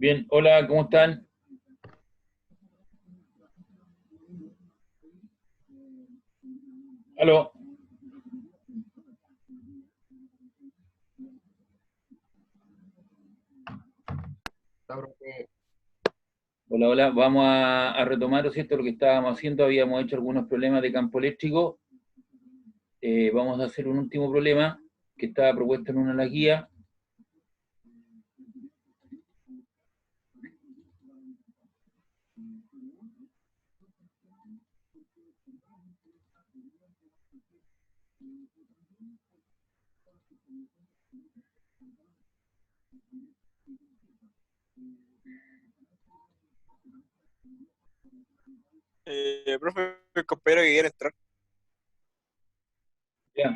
Bien, hola, ¿cómo están? Aló, La profe, hola, hola. Vamos a retomar, ¿no es cierto?, lo que estábamos haciendo. Habíamos hecho algunos problemas de campo eléctrico. Vamos a hacer un último problema que estaba propuesto en una de las guías. profe, el compañero que quiere entrar. Ya,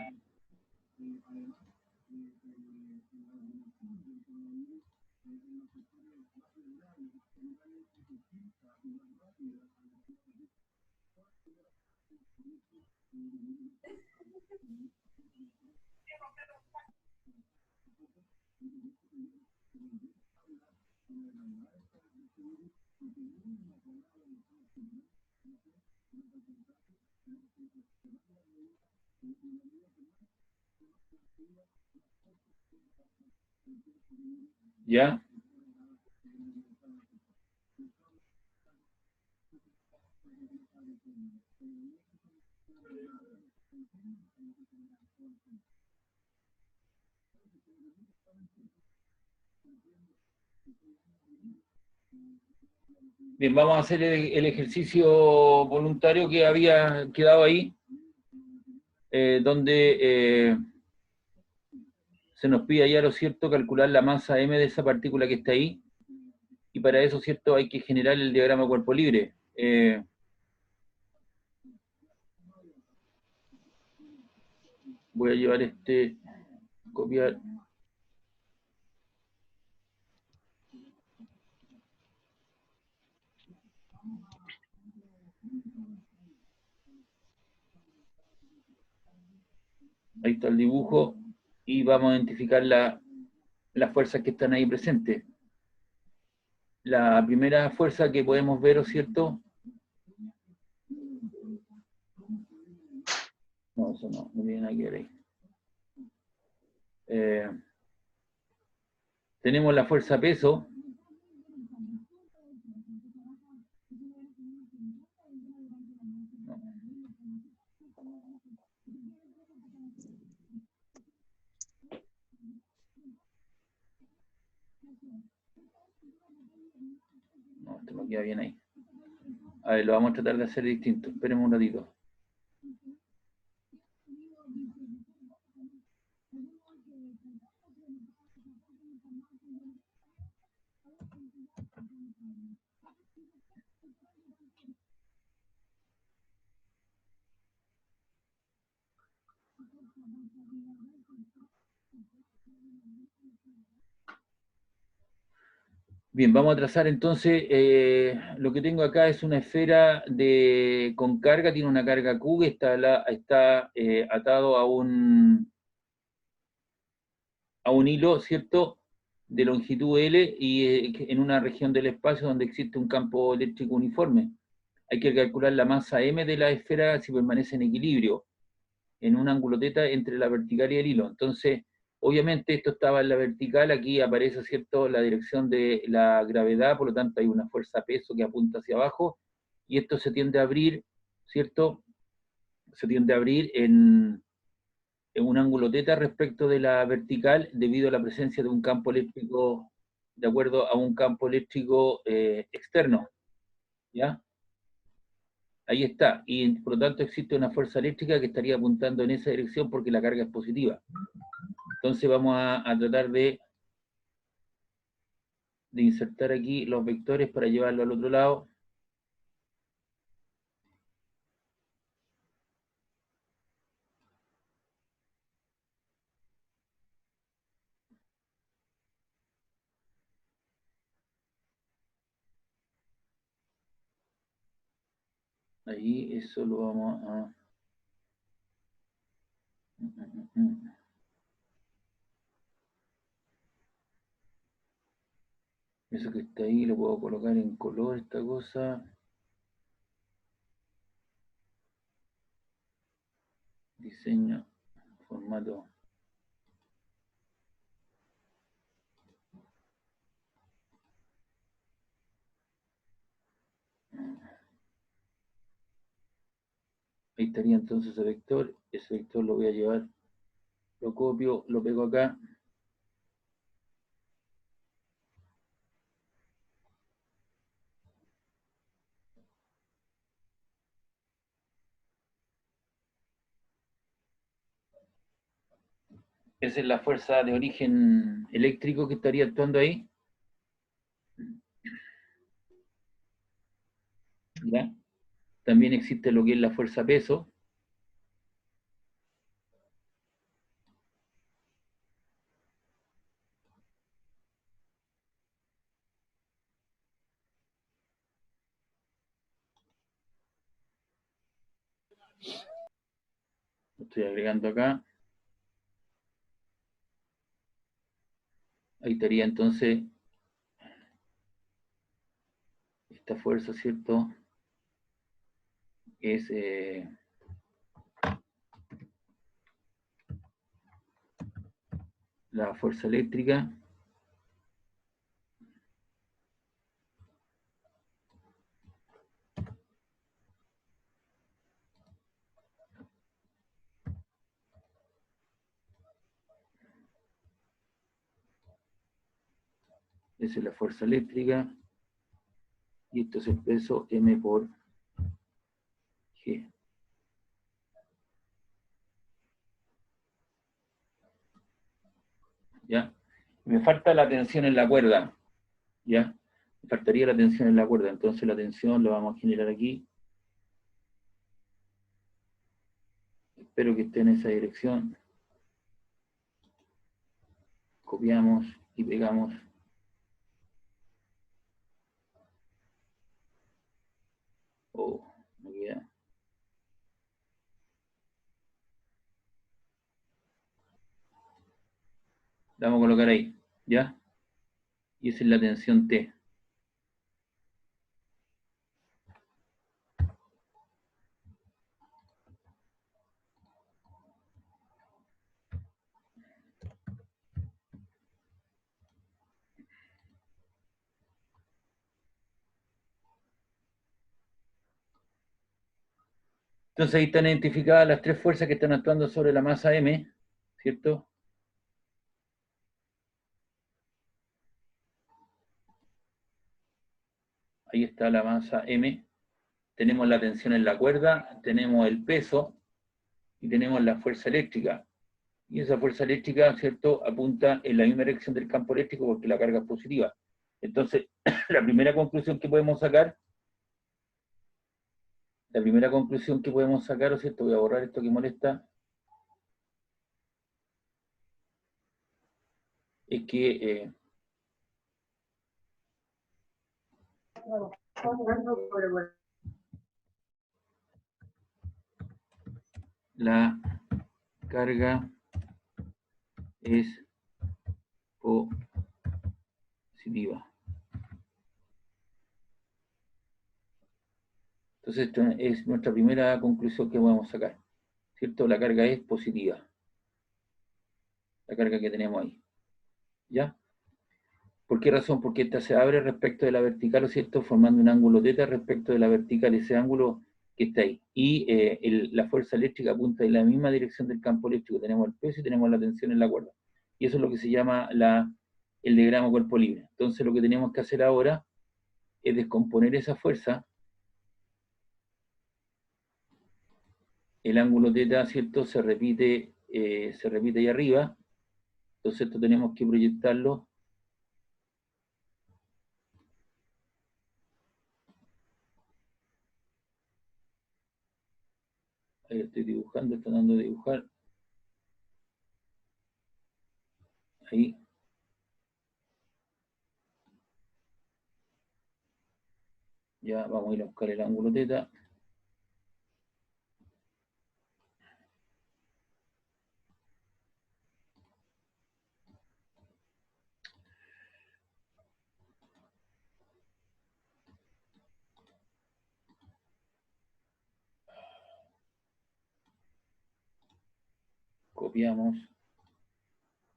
ya. Bien, vamos a hacer el ejercicio voluntario que había quedado ahí, donde se nos pide ya, lo cierto, calcular la masa m de esa partícula que está ahí. Y para eso, cierto, hay que generar el diagrama de cuerpo libre. Voy a llevar copiar. Ahí está el dibujo y vamos a identificar las fuerzas que están ahí presentes. La primera fuerza que podemos ver, ¿o cierto? No, eso no tiene nada que ver ahí. Tenemos la fuerza peso. No, esto no queda bien ahí. A ver, lo vamos a tratar de hacer distinto. Esperemos un ratito. Bien, vamos a trazar entonces, lo que tengo acá es una esfera con carga, tiene una carga Q que está atado a un hilo, ¿cierto?, de longitud L y en una región del espacio donde existe un campo eléctrico uniforme. Hay que calcular la masa m de la esfera si permanece en equilibrio, en un ángulo teta entre la vertical y el hilo. Entonces, obviamente esto estaba en la vertical, aquí aparece, ¿cierto?, la dirección de la gravedad, por lo tanto hay una fuerza peso que apunta hacia abajo, y esto se tiende a abrir, ¿cierto? Se tiende a abrir en un ángulo teta respecto de la vertical debido a la presencia de un campo eléctrico, de acuerdo a un campo eléctrico externo, ¿ya? Ahí está, y por lo tanto existe una fuerza eléctrica que estaría apuntando en esa dirección porque la carga es positiva. Entonces vamos a tratar de insertar aquí los vectores para llevarlo al otro lado. Ahí eso lo vamos a... Bien, Eso que está ahí lo puedo colocar en color, esta cosa. Diseño, formato. Ahí estaría entonces ese vector lo voy a llevar, lo copio, lo pego acá. Esa es la fuerza de origen eléctrico que estaría actuando ahí. ¿Ya? También existe lo que es la fuerza peso. Lo estoy agregando acá. Ahí estaría entonces esta fuerza, ¿cierto? Es la fuerza eléctrica. Esa es la fuerza eléctrica. Y esto es el peso M por G. ¿Ya? Me falta la tensión en la cuerda. ¿Ya? Me faltaría la tensión en la cuerda. Entonces la tensión la vamos a generar aquí. Espero que esté en esa dirección. Copiamos y pegamos. Oh, me queda. La vamos a colocar ahí. ¿Ya? Y esa es la tensión T. Entonces ahí están identificadas las tres fuerzas que están actuando sobre la masa M, ¿cierto? Ahí está la masa M. Tenemos la tensión en la cuerda, tenemos el peso y tenemos la fuerza eléctrica. Y esa fuerza eléctrica, ¿cierto?, apunta en la misma dirección del campo eléctrico porque la carga es positiva. Entonces, la primera conclusión que podemos sacar, ¿o cierto? Voy a borrar esto que molesta, es que la carga es positiva. Entonces, esta es nuestra primera conclusión que podemos sacar, ¿cierto? La carga es positiva, la carga que tenemos ahí, ¿ya? ¿Por qué razón? Porque esta se abre respecto de la vertical, ¿o cierto? Formando un ángulo θ respecto de la vertical, ese ángulo que está ahí. Y la fuerza eléctrica apunta en la misma dirección del campo eléctrico. Tenemos el peso y tenemos la tensión en la cuerda. Y eso es lo que se llama el diagrama cuerpo libre. Entonces lo que tenemos que hacer ahora es descomponer esa fuerza. El ángulo θ, ¿cierto? Se repite ahí arriba. Entonces esto tenemos que proyectarlo. Ahí lo estoy dibujando, estoy dando de dibujar. Ahí. Ya vamos a ir a buscar el ángulo θ. Copiamos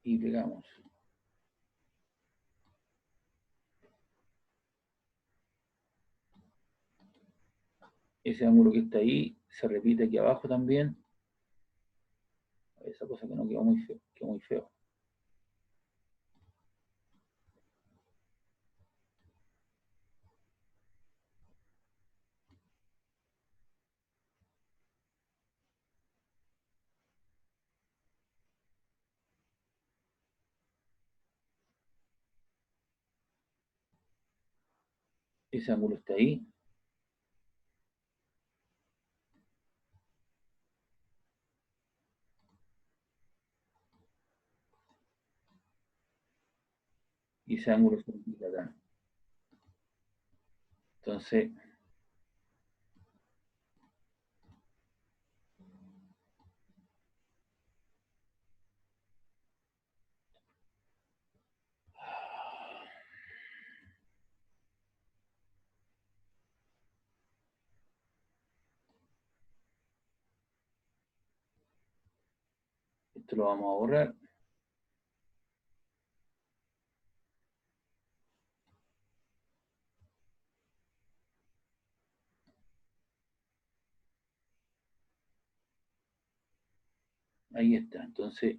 y pegamos. Ese ángulo que está ahí se repite aquí abajo también. Esa cosa que no quedó muy feo. Quedó muy feo. Ese ángulo está ahí. Y ese ángulo se repite acá. Entonces, esto lo vamos a borrar. Ahí está. Entonces,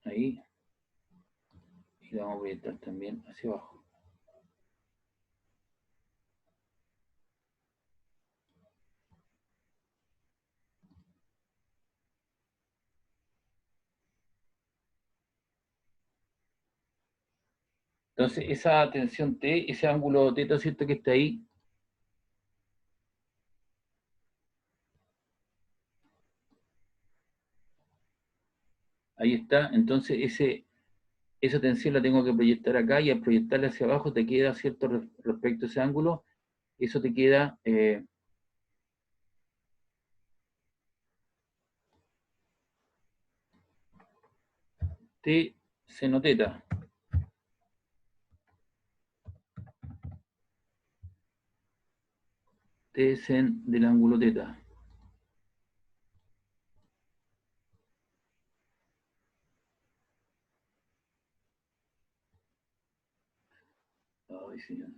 ahí. Y lo vamos a proyectar también hacia abajo. Entonces, esa tensión T, ese ángulo teta, ¿cierto? Que está ahí, ahí está. Entonces, esa tensión la tengo que proyectar acá y al proyectarla hacia abajo te queda, ¿cierto? Respecto a ese ángulo, eso te queda T seno teta. T sen del ángulo teta. Ay, señor.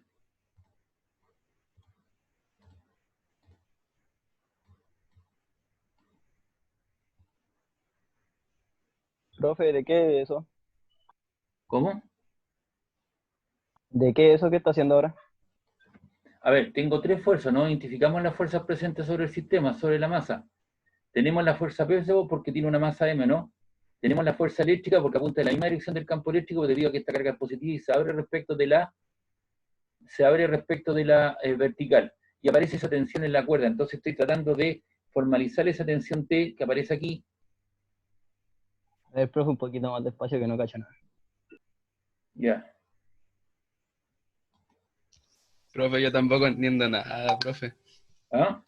Profe, ¿de qué es eso? ¿Cómo? ¿De qué es eso que está haciendo ahora? A ver, tengo tres fuerzas, ¿no? Identificamos las fuerzas presentes sobre el sistema, sobre la masa. Tenemos la fuerza P porque tiene una masa M, ¿no? Tenemos la fuerza eléctrica porque apunta en la misma dirección del campo eléctrico debido a que esta carga es positiva y se abre respecto de la vertical. Y aparece esa tensión en la cuerda. Entonces estoy tratando de formalizar esa tensión T que aparece aquí. A ver, profe, un poquito más despacio que no cacho nada. Ya. Profe, yo tampoco entiendo nada, profe. ¿Ah?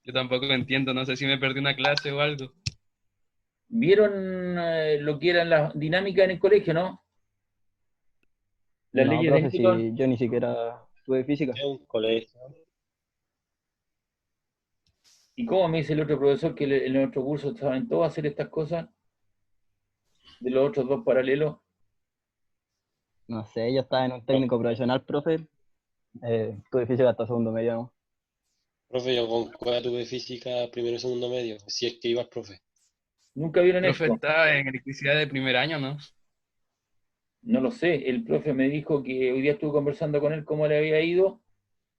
Yo tampoco entiendo, no sé si me perdí una clase o algo. ¿Vieron lo que era la dinámica en el colegio, no? Las No, leyes de profe, Newton. si yo ni siquiera tuve física. Es un colegio. ¿Y cómo me dice el otro profesor que en nuestro curso saben todos hacer estas cosas? De los otros dos paralelos. No sé, yo estaba en un técnico profesional, profe. Tuve física hasta segundo medio, ¿no? Profe, yo con cuál tuve física primero y segundo medio, si es que ibas, profe. ¿Nunca vieron Profe esto? está en electricidad de primer año, ¿no? No lo sé. El profe me dijo que hoy día estuve conversando con él cómo le había ido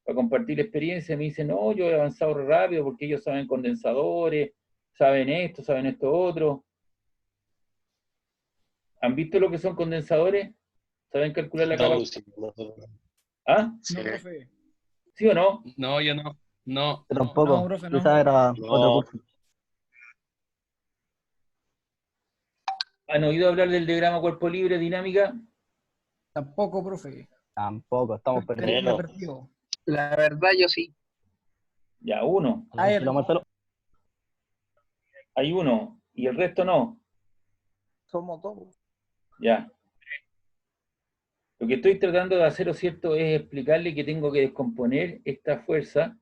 para compartir la experiencia. Me dice, no, yo he avanzado rápido porque ellos saben condensadores, saben esto otro. ¿Han visto lo que son condensadores? ¿Saben calcular la Da capacidad? luz, nosotros. ¿Ah? Sí. No, profe. ¿Sí o no? No, yo no. No, Yo tampoco. No, profe, no. Quizás era otro No. curso. ¿Han oído hablar del diagrama cuerpo libre, dinámica? Tampoco, profe. Tampoco, estamos Estoy perdidos. Bueno. perdido. La verdad, yo sí. Ya, uno. A ver, Tranquilo, Marcelo. Hay uno. Y el resto no. Somos dos. Ya. Lo que estoy tratando de hacer, ¿o cierto?, es explicarle que tengo que descomponer esta fuerza,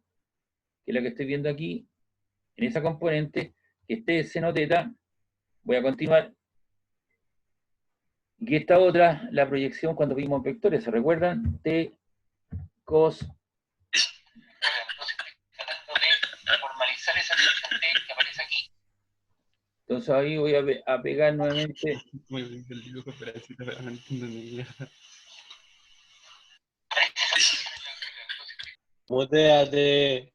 que es la que estoy viendo aquí, en esa componente, que esté seno teta. Voy a continuar. Y esta otra, la proyección cuando vimos vectores, ¿se recuerdan? T, cos. Formalizar esa T que aparece aquí. Entonces ahí voy a pegar nuevamente. muy bien el dibujo, pero así no entiendo ni mierda. Muteate.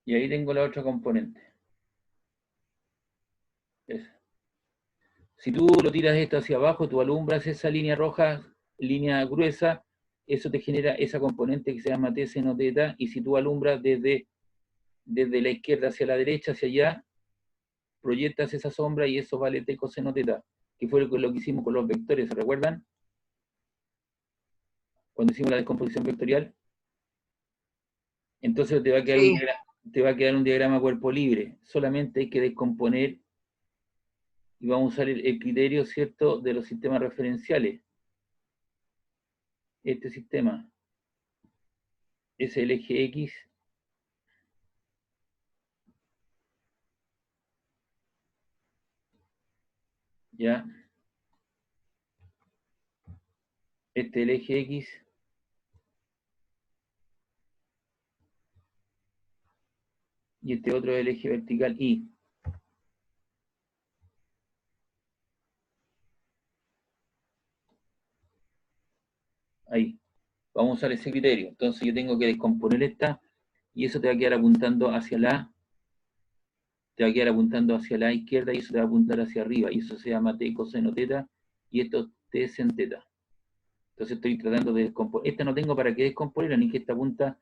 Y ahí tengo la otra componente. Esa. Si tú lo tiras esto hacia abajo, tú alumbras esa línea roja, línea gruesa, eso te genera esa componente que se llama T seno teta, y si tú alumbras desde la izquierda hacia la derecha, hacia allá, proyectas esa sombra y eso vale T coseno teta, que fue lo que hicimos con los vectores, ¿se recuerdan? Cuando hicimos la descomposición vectorial. Entonces te va a quedar, Sí. te va a quedar un diagrama cuerpo libre, solamente hay que descomponer y vamos a usar el criterio, ¿cierto?, de los sistemas referenciales. Este sistema es el eje X, ¿ya? Este es el eje X, y este otro es el eje vertical Y. Ahí. Vamos a usar ese criterio. Entonces yo tengo que descomponer esta, y eso te va a quedar apuntando hacia la izquierda, y eso te va a apuntar hacia arriba, y eso se llama T coseno teta, y esto T sen teta. Entonces estoy tratando de descomponer. Esta no tengo para qué descomponerla, ni que esta apunta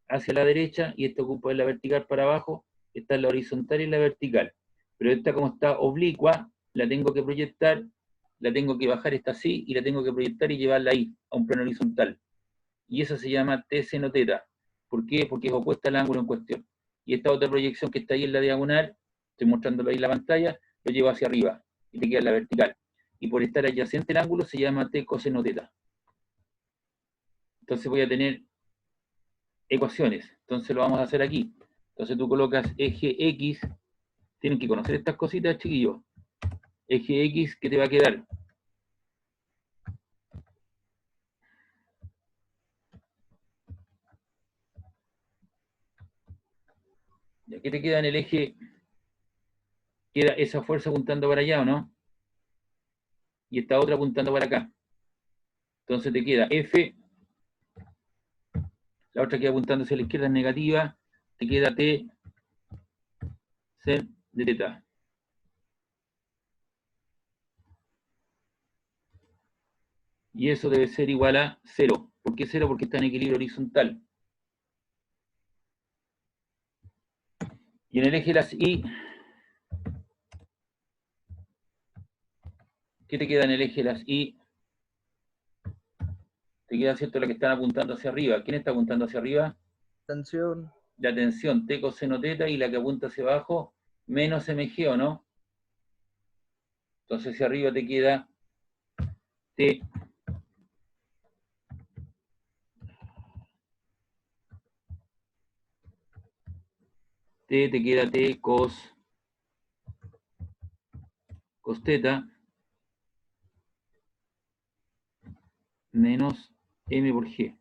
hacia la derecha, y esta ocupa la vertical para abajo, esta es la horizontal y la vertical. Pero esta, como está oblicua, la tengo que proyectar, la tengo que bajar, esta así, y la tengo que proyectar y llevarla ahí, a un plano horizontal. Y eso se llama T seno teta. ¿Por qué? Porque es opuesta al ángulo en cuestión. Y esta otra proyección que está ahí en la diagonal, estoy mostrándolo ahí en la pantalla, lo llevo hacia arriba, y te queda en la vertical. Y por estar adyacente al ángulo se llama T coseno teta. Entonces voy a tener ecuaciones. Entonces lo vamos a hacer aquí. Entonces tú colocas eje X, tienen que conocer estas cositas, chiquillos. Eje X, ¿qué te va a quedar? ¿Ya qué te queda en el eje? Queda esa fuerza apuntando para allá, ¿o no? Y esta otra apuntando para acá. Entonces te queda F, la otra queda apuntando hacia la izquierda, es negativa, te queda T sen de teta. Y eso debe ser igual a 0. ¿Por qué 0? Porque está en equilibrio horizontal. Y en el eje de las Y, ¿qué te queda en el eje de las Y? Te queda, ¿cierto?, la que están apuntando hacia arriba. ¿Quién está apuntando hacia arriba? Tensión. La tensión, T coseno teta, y la que apunta hacia abajo, menos MG, ¿o no? Entonces hacia arriba te queda T te queda T cos teta menos M por G.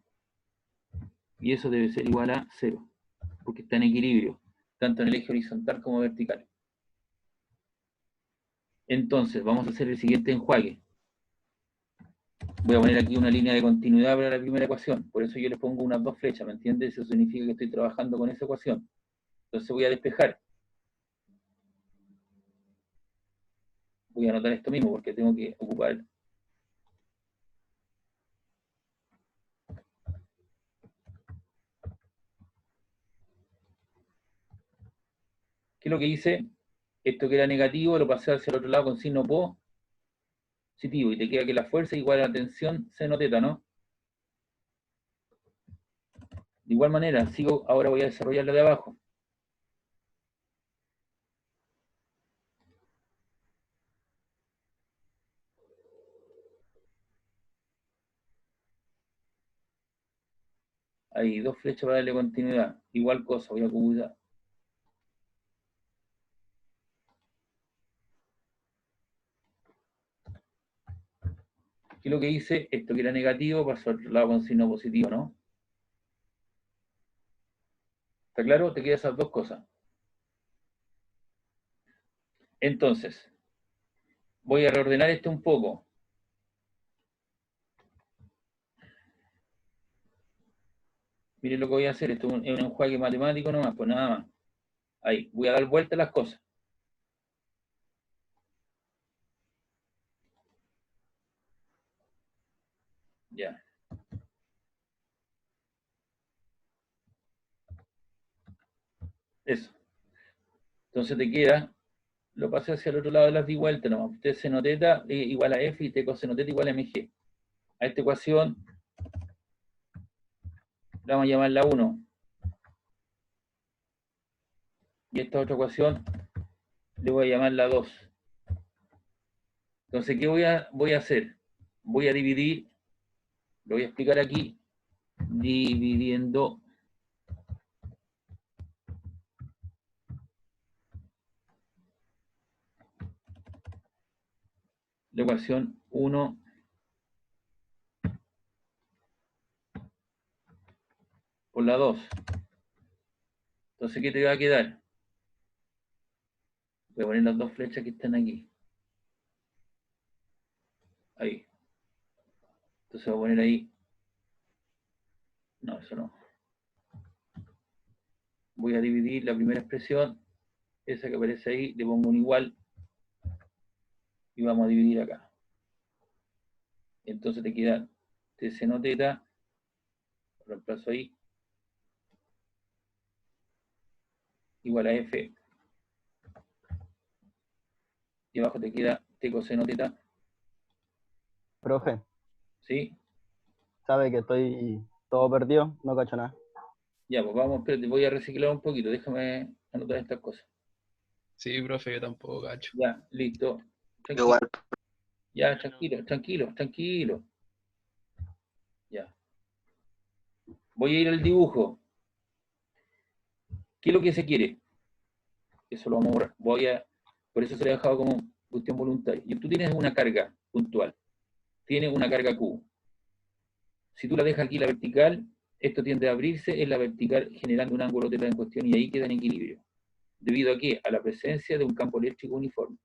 Y eso debe ser igual a 0, porque está en equilibrio, tanto en el eje horizontal como vertical. Entonces, vamos a hacer el siguiente enjuague. Voy a poner aquí una línea de continuidad para la primera ecuación, por eso yo le pongo unas dos flechas, ¿me entiendes? Eso significa que estoy trabajando con esa ecuación. Entonces voy a despejar. Voy a anotar esto mismo porque tengo que ocupar. ¿Qué es lo que hice? Esto que era negativo lo pasé hacia el otro lado con signo positivo y te queda que la fuerza igual a la tensión seno teta, ¿no? De igual manera, ahora voy a desarrollar la de abajo. Hay dos flechas para darle continuidad. Igual cosa, voy a acumular. ¿Qué es lo que hice? Esto que era negativo pasó al otro lado con signo positivo, ¿no? ¿Está claro? Te quedan esas dos cosas. Entonces, voy a reordenar esto un poco. Miren lo que voy a hacer. Esto es un enjuague matemático nomás, pues nada más. Ahí, voy a dar vuelta a las cosas. Ya. Eso. Entonces te queda, lo pasé hacia el otro lado de las di vuelta nomás. T seno teta igual a F y T coseno teta igual a mg. A esta ecuación la vamos a llamar la 1. Y esta otra ecuación le voy a llamar la 2. Entonces, ¿qué voy a hacer? Voy a dividir, lo voy a explicar aquí, dividiendo la ecuación 1 por la 2. Entonces, ¿qué te va a quedar? Voy a poner las dos flechas que están aquí. Ahí. Entonces voy a poner ahí. No, eso no. Voy a dividir la primera expresión, esa que aparece ahí, le pongo un igual y vamos a dividir acá. Entonces te queda T seno teta, lo reemplazo ahí, igual a F. Y abajo te queda T coseno teta. Profe, ¿Sí? sabe que estoy todo perdido, no cacho nada. Ya, pues vamos, espérate, voy a reciclar un poquito, déjame anotar estas cosas. Sí, profe, yo tampoco cacho. Ya, listo. Tranquilo. Igual. Ya, tranquilo. Ya. Voy a ir al dibujo. ¿Qué es lo que se quiere? Eso lo vamos a borrar. Por eso se lo he dejado como cuestión voluntaria. Y tú tienes una carga puntual. Tienes una carga Q. Si tú la dejas aquí la vertical, esto tiende a abrirse en la vertical generando un ángulo teta en cuestión y ahí queda en equilibrio. ¿Debido a qué? A la presencia de un campo eléctrico uniforme.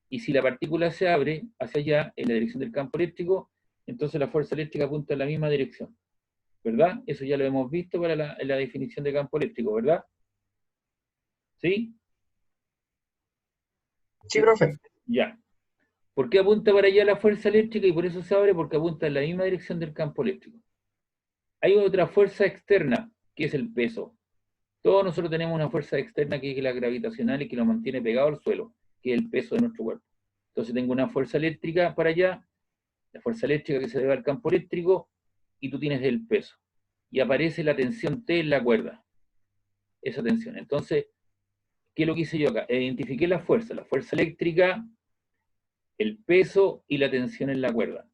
Y si la partícula se abre hacia allá, en la dirección del campo eléctrico, entonces la fuerza eléctrica apunta en la misma dirección. ¿Verdad? Eso ya lo hemos visto para la definición de campo eléctrico, ¿verdad? ¿Sí? Sí, profe. Ya. ¿Por qué apunta para allá la fuerza eléctrica y por eso se abre? Porque apunta en la misma dirección del campo eléctrico. Hay otra fuerza externa, que es el peso. Todos nosotros tenemos una fuerza externa que es la gravitacional y que nos mantiene pegado al suelo, que es el peso de nuestro cuerpo. Entonces tengo una fuerza eléctrica para allá, la fuerza eléctrica que se debe al campo eléctrico, y tú tienes el peso. Y aparece la tensión T en la cuerda. Esa tensión. Entonces, ¿qué es lo que hice yo acá? Identifiqué la fuerza eléctrica, el peso y la tensión en la cuerda.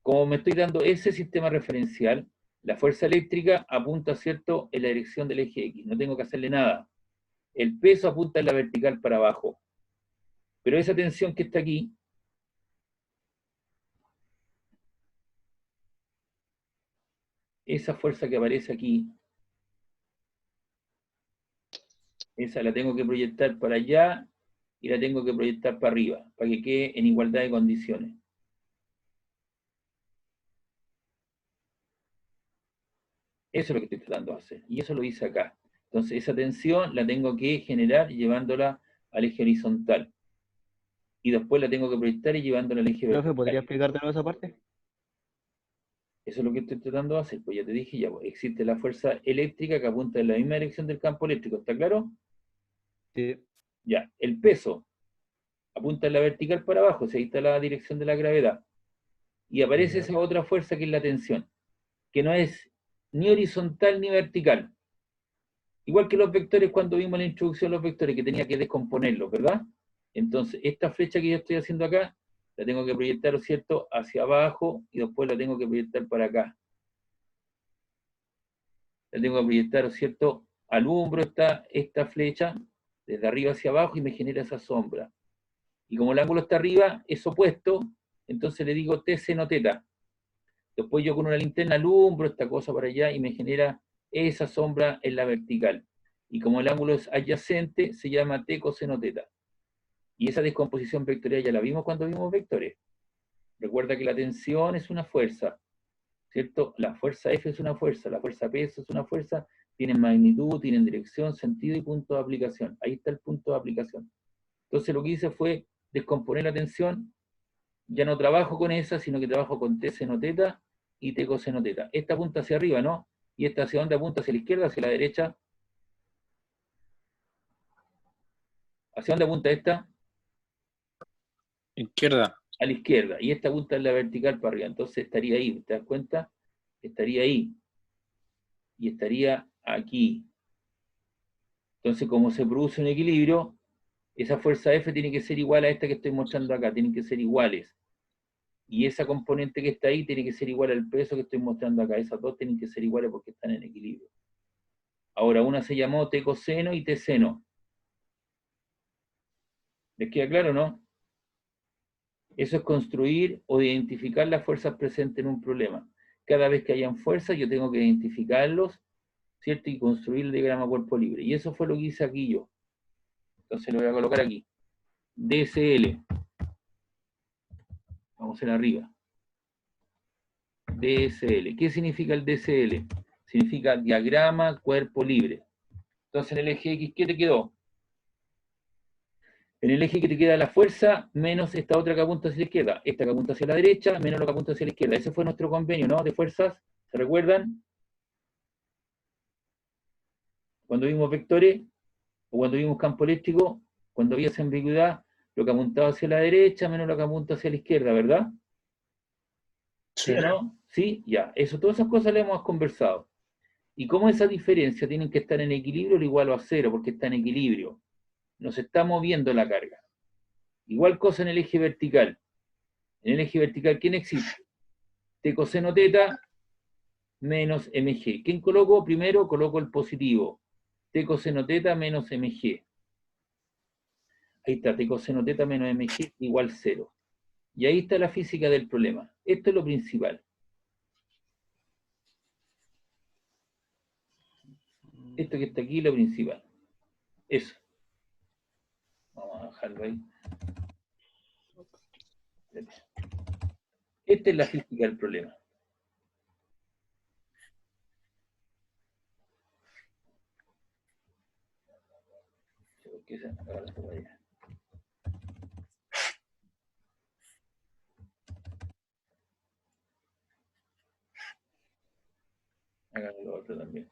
Como me estoy dando ese sistema referencial, la fuerza eléctrica apunta, ¿cierto?, en la dirección del eje X. No tengo que hacerle nada. El peso apunta en la vertical para abajo. Pero esa tensión que está aquí, esa fuerza que aparece aquí, esa la tengo que proyectar para allá y la tengo que proyectar para arriba, para que quede en igualdad de condiciones. Eso es lo que estoy tratando de hacer. Y eso lo hice acá. Entonces, esa tensión la tengo que generar llevándola al eje horizontal. Y después la tengo que proyectar y llevándola al eje Profe, vertical. ¿podría explicar de nuevo esa parte? Eso es lo que estoy tratando de hacer. Pues ya te dije, ya, pues, existe la fuerza eléctrica que apunta en la misma dirección del campo eléctrico. ¿Está claro? Sí. Ya, el peso apunta en la vertical para abajo, o sea, ahí está la dirección de la gravedad. Y aparece Ya. esa otra fuerza que es la tensión, que no es ni horizontal ni vertical. Igual que los vectores cuando vimos la introducción de los vectores, que tenía que descomponerlos, ¿verdad? Entonces, esta flecha que yo estoy haciendo acá, la tengo que proyectar, ¿cierto?, hacia abajo, y después la tengo que proyectar para acá. La tengo que proyectar, ¿cierto?, alumbro esta flecha, desde arriba hacia abajo, y me genera esa sombra. Y como el ángulo está arriba, es opuesto, entonces le digo T seno teta. Después yo con una linterna alumbro esta cosa para allá y me genera esa sombra en la vertical. Y como el ángulo es adyacente, se llama T coseno teta. Y esa descomposición vectorial ya la vimos cuando vimos vectores. Recuerda que la tensión es una fuerza, ¿cierto? La fuerza F es una fuerza, la fuerza P es una fuerza, tienen magnitud, tienen dirección, sentido y punto de aplicación. Ahí está el punto de aplicación. Entonces lo que hice fue descomponer la tensión, ya no trabajo con esa, sino que trabajo con T seno teta y T coseno teta. Esta apunta hacia arriba, ¿no? Y esta hacia dónde apunta, hacia la izquierda, hacia la derecha. ¿Hacia dónde apunta esta? Izquierda. A la izquierda. Y esta apunta en la vertical para arriba. Entonces estaría ahí, ¿te das cuenta? Estaría ahí. Y estaría aquí. Entonces, como se produce un equilibrio, esa fuerza F tiene que ser igual a esta que estoy mostrando acá. Tienen que ser iguales. Y esa componente que está ahí tiene que ser igual al peso que estoy mostrando acá. Esas dos tienen que ser iguales porque están en equilibrio. Ahora, una se llamó T coseno y T seno. ¿Les queda claro, no? Eso es construir o identificar las fuerzas presentes en un problema. Cada vez que hayan fuerzas, yo tengo que identificarlos, ¿cierto? Y construir el diagrama cuerpo libre. Y eso fue lo que hice aquí yo. Entonces lo voy a colocar aquí. DSL. Vamos a hacer arriba. DSL. ¿Qué significa el DSL? Significa diagrama cuerpo libre. Entonces en el eje X, ¿qué te quedó? En el eje que te queda la fuerza, menos esta otra que apunta hacia la izquierda. Esta que apunta hacia la derecha, menos lo que apunta hacia la izquierda. Ese fue nuestro convenio, ¿no? De fuerzas. ¿Se recuerdan? Cuando vimos vectores, o cuando vimos campo eléctrico, cuando había esa ambigüedad, lo que apuntaba hacia la derecha, menos lo que apunta hacia la izquierda, ¿verdad? ¿Sí o no? ¿Sí? Ya. Eso, todas esas cosas las hemos conversado. Y como esa diferencia tienen que estar en equilibrio, lo igualo a cero, porque está en equilibrio. Nos está moviendo la carga. Igual cosa en el eje vertical. En el eje vertical, ¿quién existe? T coseno teta menos mg. ¿Quién coloco? Primero coloco el positivo. T coseno teta menos mg. Ahí está, T coseno teta menos mg igual 0. Y ahí está la física del problema. Esto es lo principal. Esto que está aquí es lo principal. Eso. Vamos a bajarlo ahí. Esta es la física del problema. Háganlo lo otro también.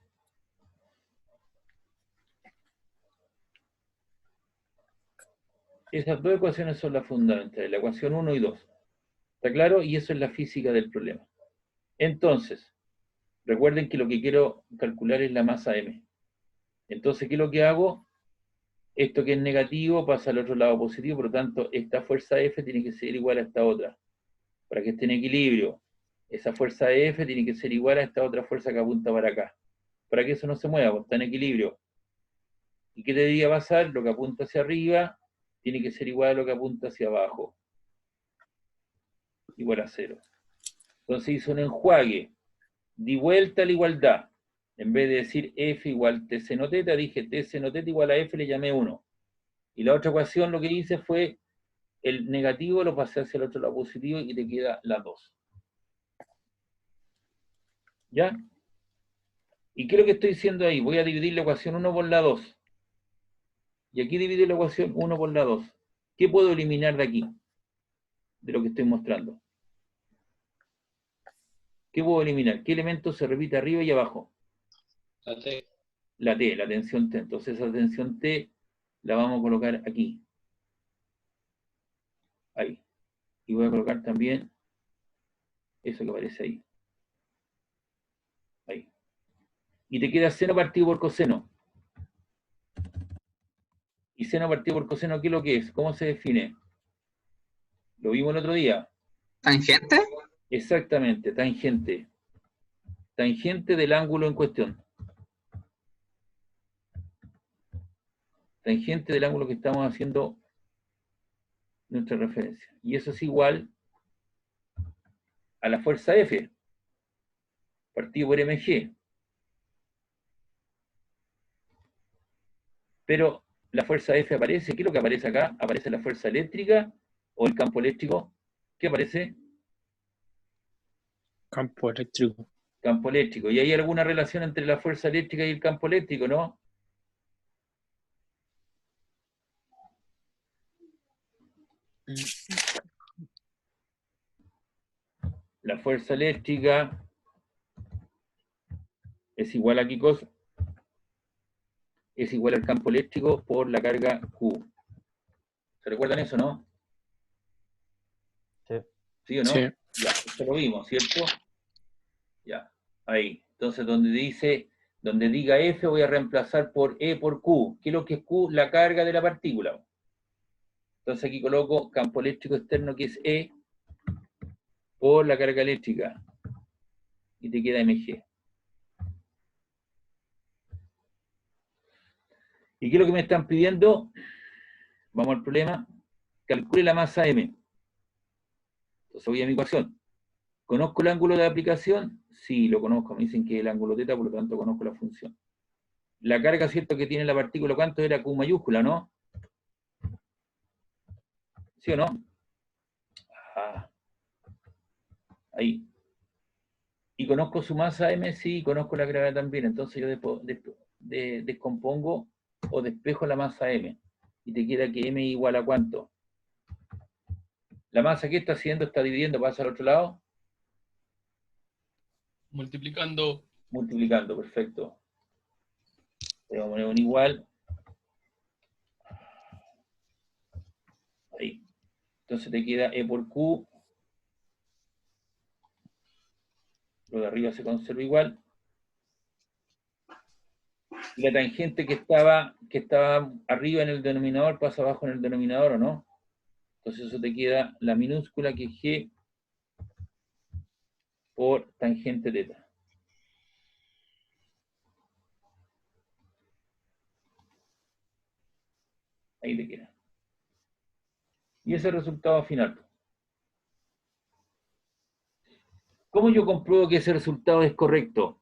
Esas dos ecuaciones son las fundamentales, la ecuación 1 y 2. ¿Está claro? Y eso es la física del problema. Entonces, recuerden que lo que quiero calcular es la masa M. Entonces, ¿qué es lo que hago? Esto que es negativo pasa al otro lado positivo, por lo tanto, esta fuerza F tiene que ser igual a esta otra, para que esté en equilibrio. Esa fuerza F tiene que ser igual a esta otra fuerza que apunta para acá, para que eso no se mueva, porque está en equilibrio. ¿Y qué debería pasar? Lo que apunta hacia arriba tiene que ser igual a lo que apunta hacia abajo. Igual a 0. Entonces hizo un enjuague. Di vuelta a la igualdad. En vez de decir F igual T seno teta, dije T seno teta igual a F, le llamé 1. Y la otra ecuación lo que hice fue el negativo lo pasé hacia el otro lado positivo y te queda la 2. ¿Ya? ¿Y qué es lo que estoy diciendo ahí? Voy a dividir la ecuación 1 por la 2. Y aquí divido la ecuación 1 por la 2. ¿Qué puedo eliminar de aquí? De lo que estoy mostrando. ¿Qué puedo eliminar? ¿Qué elemento se repite arriba y abajo? La T. La T, la tensión T. Entonces esa tensión T la vamos a colocar aquí. Ahí. Y voy a colocar también eso que aparece ahí. Ahí. Y te queda seno partido por coseno. Y seno partido por coseno, ¿qué es lo que es? ¿Cómo se define? Lo vimos el otro día. ¿Tangente? Exactamente, tangente. Tangente del ángulo en cuestión. Tangente del ángulo que estamos haciendo nuestra referencia. Y eso es igual a la fuerza F, partido por mg. Pero la fuerza F aparece, ¿qué es lo que aparece acá? ¿Aparece la fuerza eléctrica o el campo eléctrico? ¿Qué aparece? Campo eléctrico. Campo eléctrico. ¿Y hay alguna relación entre la fuerza eléctrica y el campo eléctrico, no? La fuerza eléctrica es igual a ¿qué cosa? Es igual al campo eléctrico por la carga Q. ¿Se recuerdan eso, no? Sí. ¿Sí o no? Sí. Ya, esto lo vimos, ¿cierto? Ya, ahí. Entonces, donde diga F, voy a reemplazar por E por Q. ¿Qué es lo que es Q? La carga de la partícula. Entonces aquí coloco campo eléctrico externo, que es E, por la carga eléctrica. Y te queda mg. ¿Y qué es lo que me están pidiendo? Vamos al problema. Calcule la masa m. Entonces voy a mi ecuación. ¿Conozco el ángulo de aplicación? Sí, lo conozco. Me dicen que es el ángulo θ, por lo tanto conozco la función. La carga, ¿cierto?, que tiene la partícula, ¿cuánto era? Q mayúscula, ¿no? ¿Sí o no? Ah, ahí. ¿Y conozco su masa m? Sí, conozco la gravedad también. Entonces yo descompongo o despejo la masa m. Y te queda que m igual a ¿cuánto? La masa que está haciendo, está dividiendo, pasa al otro lado. Multiplicando. Multiplicando, perfecto. Le vamos a poner un igual. Ahí. Entonces te queda E por Q. Lo de arriba se conserva igual. Y la tangente que estaba arriba en el denominador pasa abajo en el denominador, ¿o no? Entonces eso te queda la minúscula que es G por tangente θ. Ahí te queda. Y ese es el resultado final. ¿Cómo yo compruebo que ese resultado es correcto?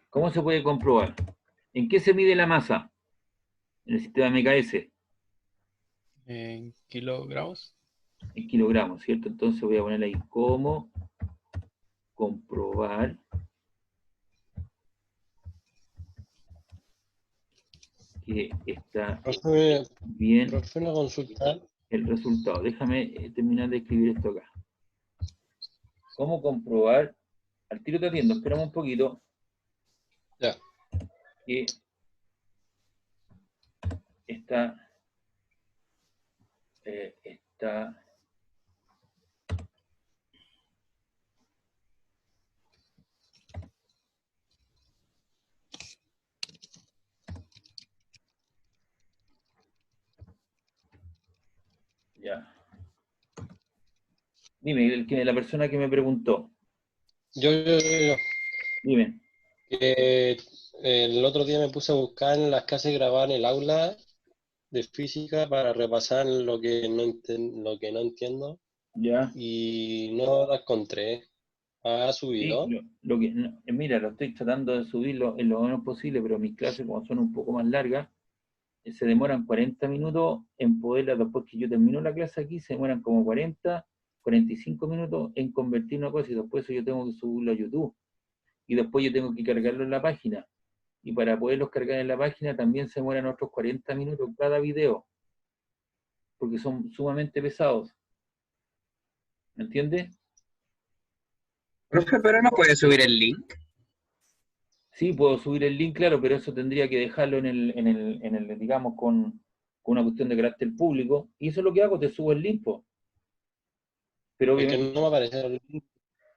¿Cómo se puede comprobar? ¿En qué se mide la masa? En el sistema MKS. En kilogramos. En kilogramos, ¿cierto? Entonces voy a poner ahí cómo comprobar que está Profe, bien una consulta. el resultado. Déjame terminar de escribir esto acá. ¿Cómo comprobar? Al tiro te atiendo, esperamos un poquito. Ya. Que está ya. Dime, la persona que me preguntó. Yo. Dime. El otro día me puse a buscar en las clases grabadas en el aula de física para repasar lo que no entiendo Ya. y no la encontré. ¿Ha Sí, subido? mira, lo estoy tratando de subirlo en lo menos posible, pero mis clases, como son un poco más largas, se demoran 40 minutos en poderlas, después que yo termino la clase aquí, se demoran como 45 minutos en convertir una cosa y después eso yo tengo que subirlo a YouTube. Y después yo tengo que cargarlo en la página. Y para poderlos cargar en la página también se demoran otros 40 minutos cada video, porque son sumamente pesados. ¿Me entiendes? Profe, pero no puede subir el link. Sí, puedo subir el link, claro, pero eso tendría que dejarlo digamos, con una cuestión de carácter público. Y eso es lo que hago, te subo el link, po. Pero Es que obviamente, no me aparece.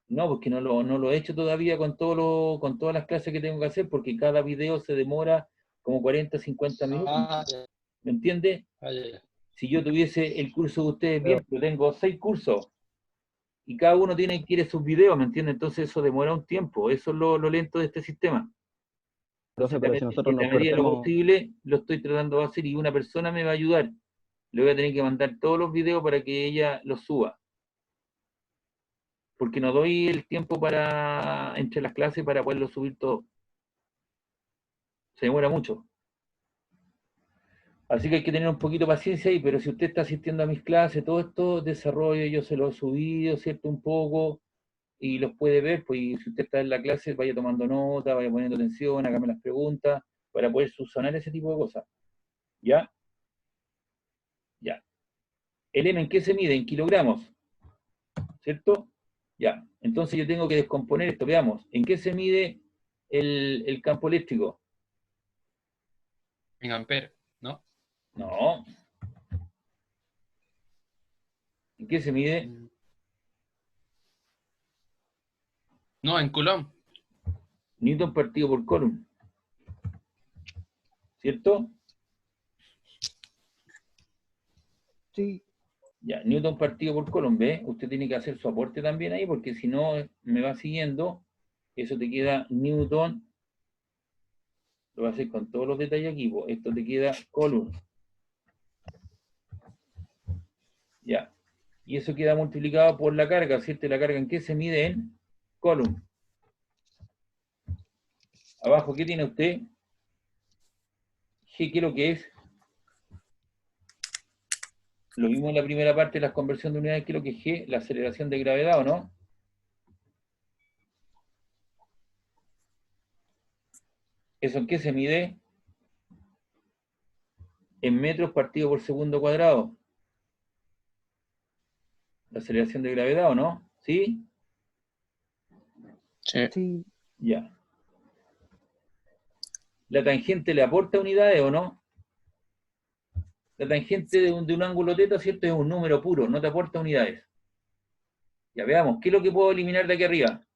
no, porque no lo he hecho todavía con todas las clases que tengo que hacer, porque cada video se demora como 40, 50 minutos. Ah, ya, ¿Me entiendes? ya. Si yo tuviese el curso de ustedes Pero, bien, yo tengo 6 cursos y cada uno quiere sus videos, ¿me entiendes? Entonces eso demora un tiempo. Eso es lo lento de este sistema. Entonces, profe, pero si nosotros en la nos medida de lo perdemos, posible, lo estoy tratando de hacer y una persona me va a ayudar. Le voy a tener que mandar todos los videos para que ella los suba. Porque no doy el tiempo entre las clases para poderlo subir todo. Se demora mucho. Así que hay que tener un poquito de paciencia ahí, pero si usted está asistiendo a mis clases, todo esto, desarrollo, yo se lo he subido, ¿cierto? Un poco, y los puede ver, pues y si usted está en la clase, vaya tomando nota, vaya poniendo atención, hágame las preguntas, para poder subsanar ese tipo de cosas. ¿Ya? Ya. El M, ¿en qué se mide? En kilogramos, ¿cierto? Ya. Entonces yo tengo que descomponer esto, veamos, ¿en qué se mide el campo eléctrico? En Ampere, ¿no? No. ¿En qué se mide? No, en Coulomb. Newton partido por Coulomb, ¿cierto? Sí. Ya, Newton partido por Coulomb, ¿ve? Usted tiene que hacer su aporte también ahí, porque si no me va siguiendo, eso te queda Newton, lo voy a hacer con todos los detalles aquí, pues, esto te queda Coulomb, ya. Y eso queda multiplicado por la carga, ¿cierto? ¿La carga en qué se mide? En Coulomb. Abajo, ¿qué tiene usted? G, ¿qué es lo que es? Lo vimos en la primera parte de la conversión de unidades, ¿qué es lo que es G? La aceleración de gravedad, ¿o no? ¿Eso en qué se mide? En metros partido por segundo cuadrado. La aceleración de gravedad, ¿o no? ¿Sí? Sí. Sí. Ya. ¿La tangente le aporta unidades o no? La tangente de un ángulo teta, ¿cierto? Es un número puro, no te aporta unidades. Ya veamos, ¿qué es lo que puedo eliminar de aquí arriba?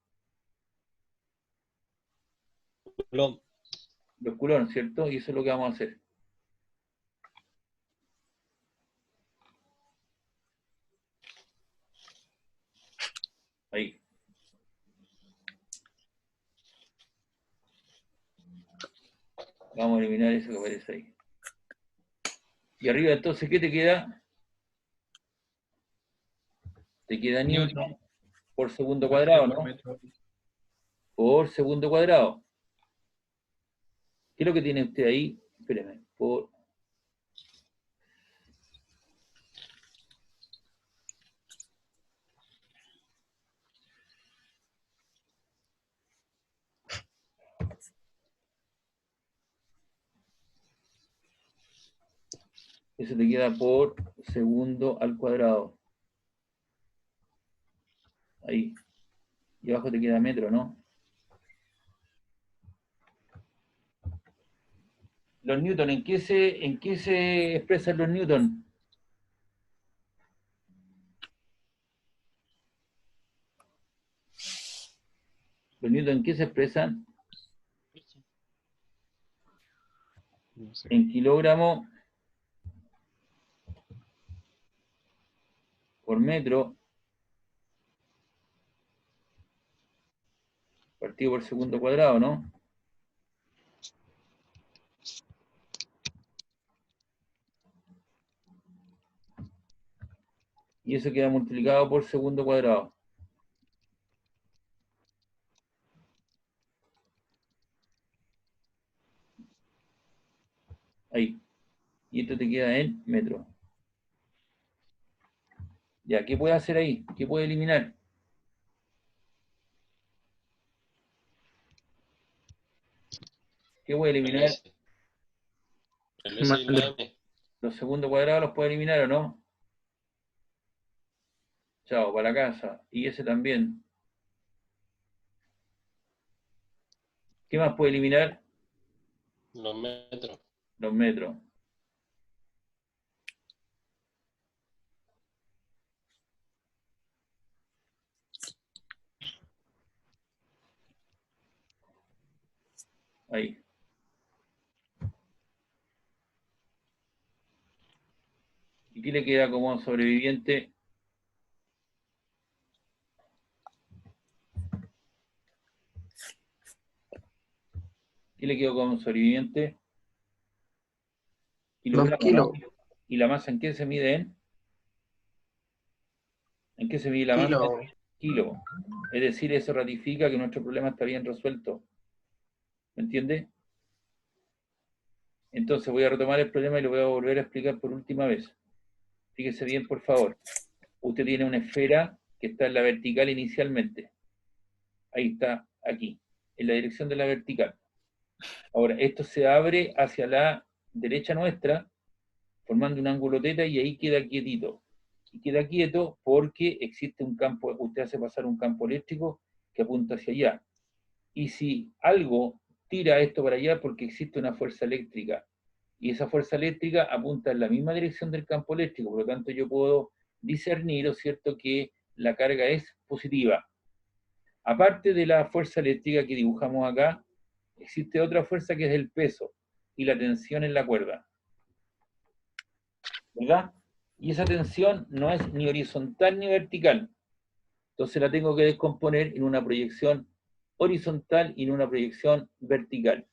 Coulomb. Los culones, ¿cierto? Y eso es lo que vamos a hacer. Ahí. Vamos a eliminar eso que aparece ahí. Y arriba entonces, ¿qué te queda? Te queda Newton por segundo cuadrado, Partido por ¿no? metro. Por segundo cuadrado. ¿Qué es lo que tiene usted ahí? Espérame. Eso te queda por segundo al cuadrado. Ahí. Y abajo te queda metro, ¿no? Los newton, ¿en qué se expresan los newton? ¿Los newton en qué se expresan? No sé. En kilogramo por metro partido por segundo cuadrado, ¿no? Y eso queda multiplicado por segundo cuadrado. Ahí. Y esto te queda en metro. Ya, ¿qué puede hacer ahí? ¿Qué puede eliminar? ¿Qué puede El eliminar? S. El S y la M. Los segundos cuadrados los puede eliminar, ¿o no? Chao, para la casa. Y ese también. ¿Qué más puede eliminar? Los metros. Los metros. Ahí. ¿Y qué le queda como sobreviviente? ¿Qué le quedó como sobreviviente? Los kilos. ¿No? ¿Y la masa en qué se mide? ¿En qué se mide la masa? Kilo. Kilo. Es decir, eso ratifica que nuestro problema está bien resuelto. ¿Me entiende? Entonces voy a retomar el problema y lo voy a volver a explicar por última vez. Fíjese bien, por favor. Usted tiene una esfera que está en la vertical inicialmente. Ahí está, aquí, en la dirección de la vertical. Ahora, esto se abre hacia la derecha nuestra, formando un ángulo θ, y ahí queda quietito. Y queda quieto porque existe un campo, usted hace pasar un campo eléctrico que apunta hacia allá. Y si algo tira esto para allá, porque existe una fuerza eléctrica, y esa fuerza eléctrica apunta en la misma dirección del campo eléctrico, por lo tanto yo puedo discernir, ¿no es cierto?, que la carga es positiva. Aparte de la fuerza eléctrica que dibujamos acá, existe otra fuerza que es el peso y la tensión en la cuerda. ¿Verdad? Y esa tensión no es ni horizontal ni vertical. Entonces la tengo que descomponer en una proyección horizontal y en una proyección vertical.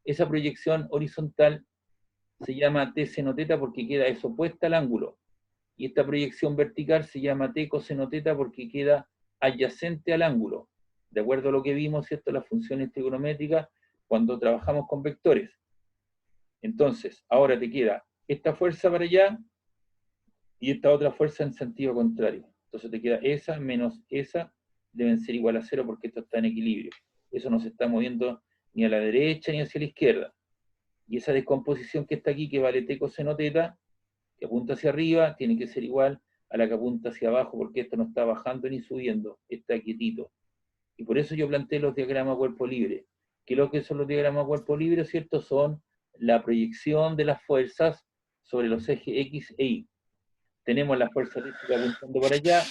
Esa proyección horizontal se llama T seno θ porque queda es opuesta al ángulo. Y esta proyección vertical se llama T coseno θ porque queda adyacente al ángulo. De acuerdo a lo que vimos, ¿cierto?, las funciones trigonométricas cuando trabajamos con vectores. Entonces, ahora te queda esta fuerza para allá y esta otra fuerza en sentido contrario. Entonces te queda esa menos esa, deben ser igual a 0 porque esto está en equilibrio. Eso no se está moviendo ni a la derecha ni hacia la izquierda. Y esa descomposición que está aquí, que vale T coseno θ, que apunta hacia arriba, tiene que ser igual a la que apunta hacia abajo, porque esto no está bajando ni subiendo, está quietito. Y por eso yo planteé los diagramas cuerpo libre. ¿Qué es lo que son los diagramas cuerpo libre, cierto? Son la proyección de las fuerzas sobre los ejes X e Y. Tenemos la fuerza eléctrica apuntando para allá,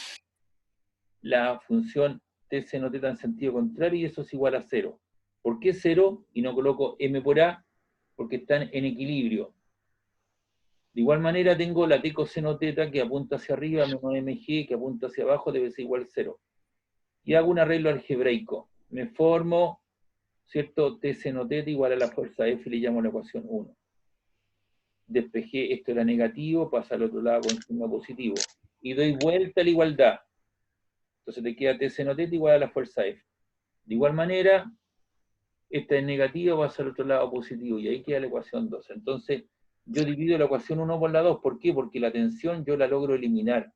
la función T seno θ en sentido contrario, y eso es igual a 0. ¿Por qué 0? Y no coloco M por A, porque están en equilibrio. De igual manera tengo la T coseno θ que apunta hacia arriba, menos MG que apunta hacia abajo, debe ser igual a 0. Y hago un arreglo algebraico. Me formo, ¿cierto?, T seno θ igual a la fuerza F, le llamo la ecuación 1. Despejé, esto era negativo, pasa al otro lado con signo positivo. Y doy vuelta a la igualdad. Entonces te queda T seno θ igual a la fuerza F. De igual manera, esta es negativa, pasa al otro lado positivo. Y ahí queda la ecuación 2. Entonces, yo divido la ecuación 1 por la 2. ¿Por qué? Porque la tensión yo la logro eliminar.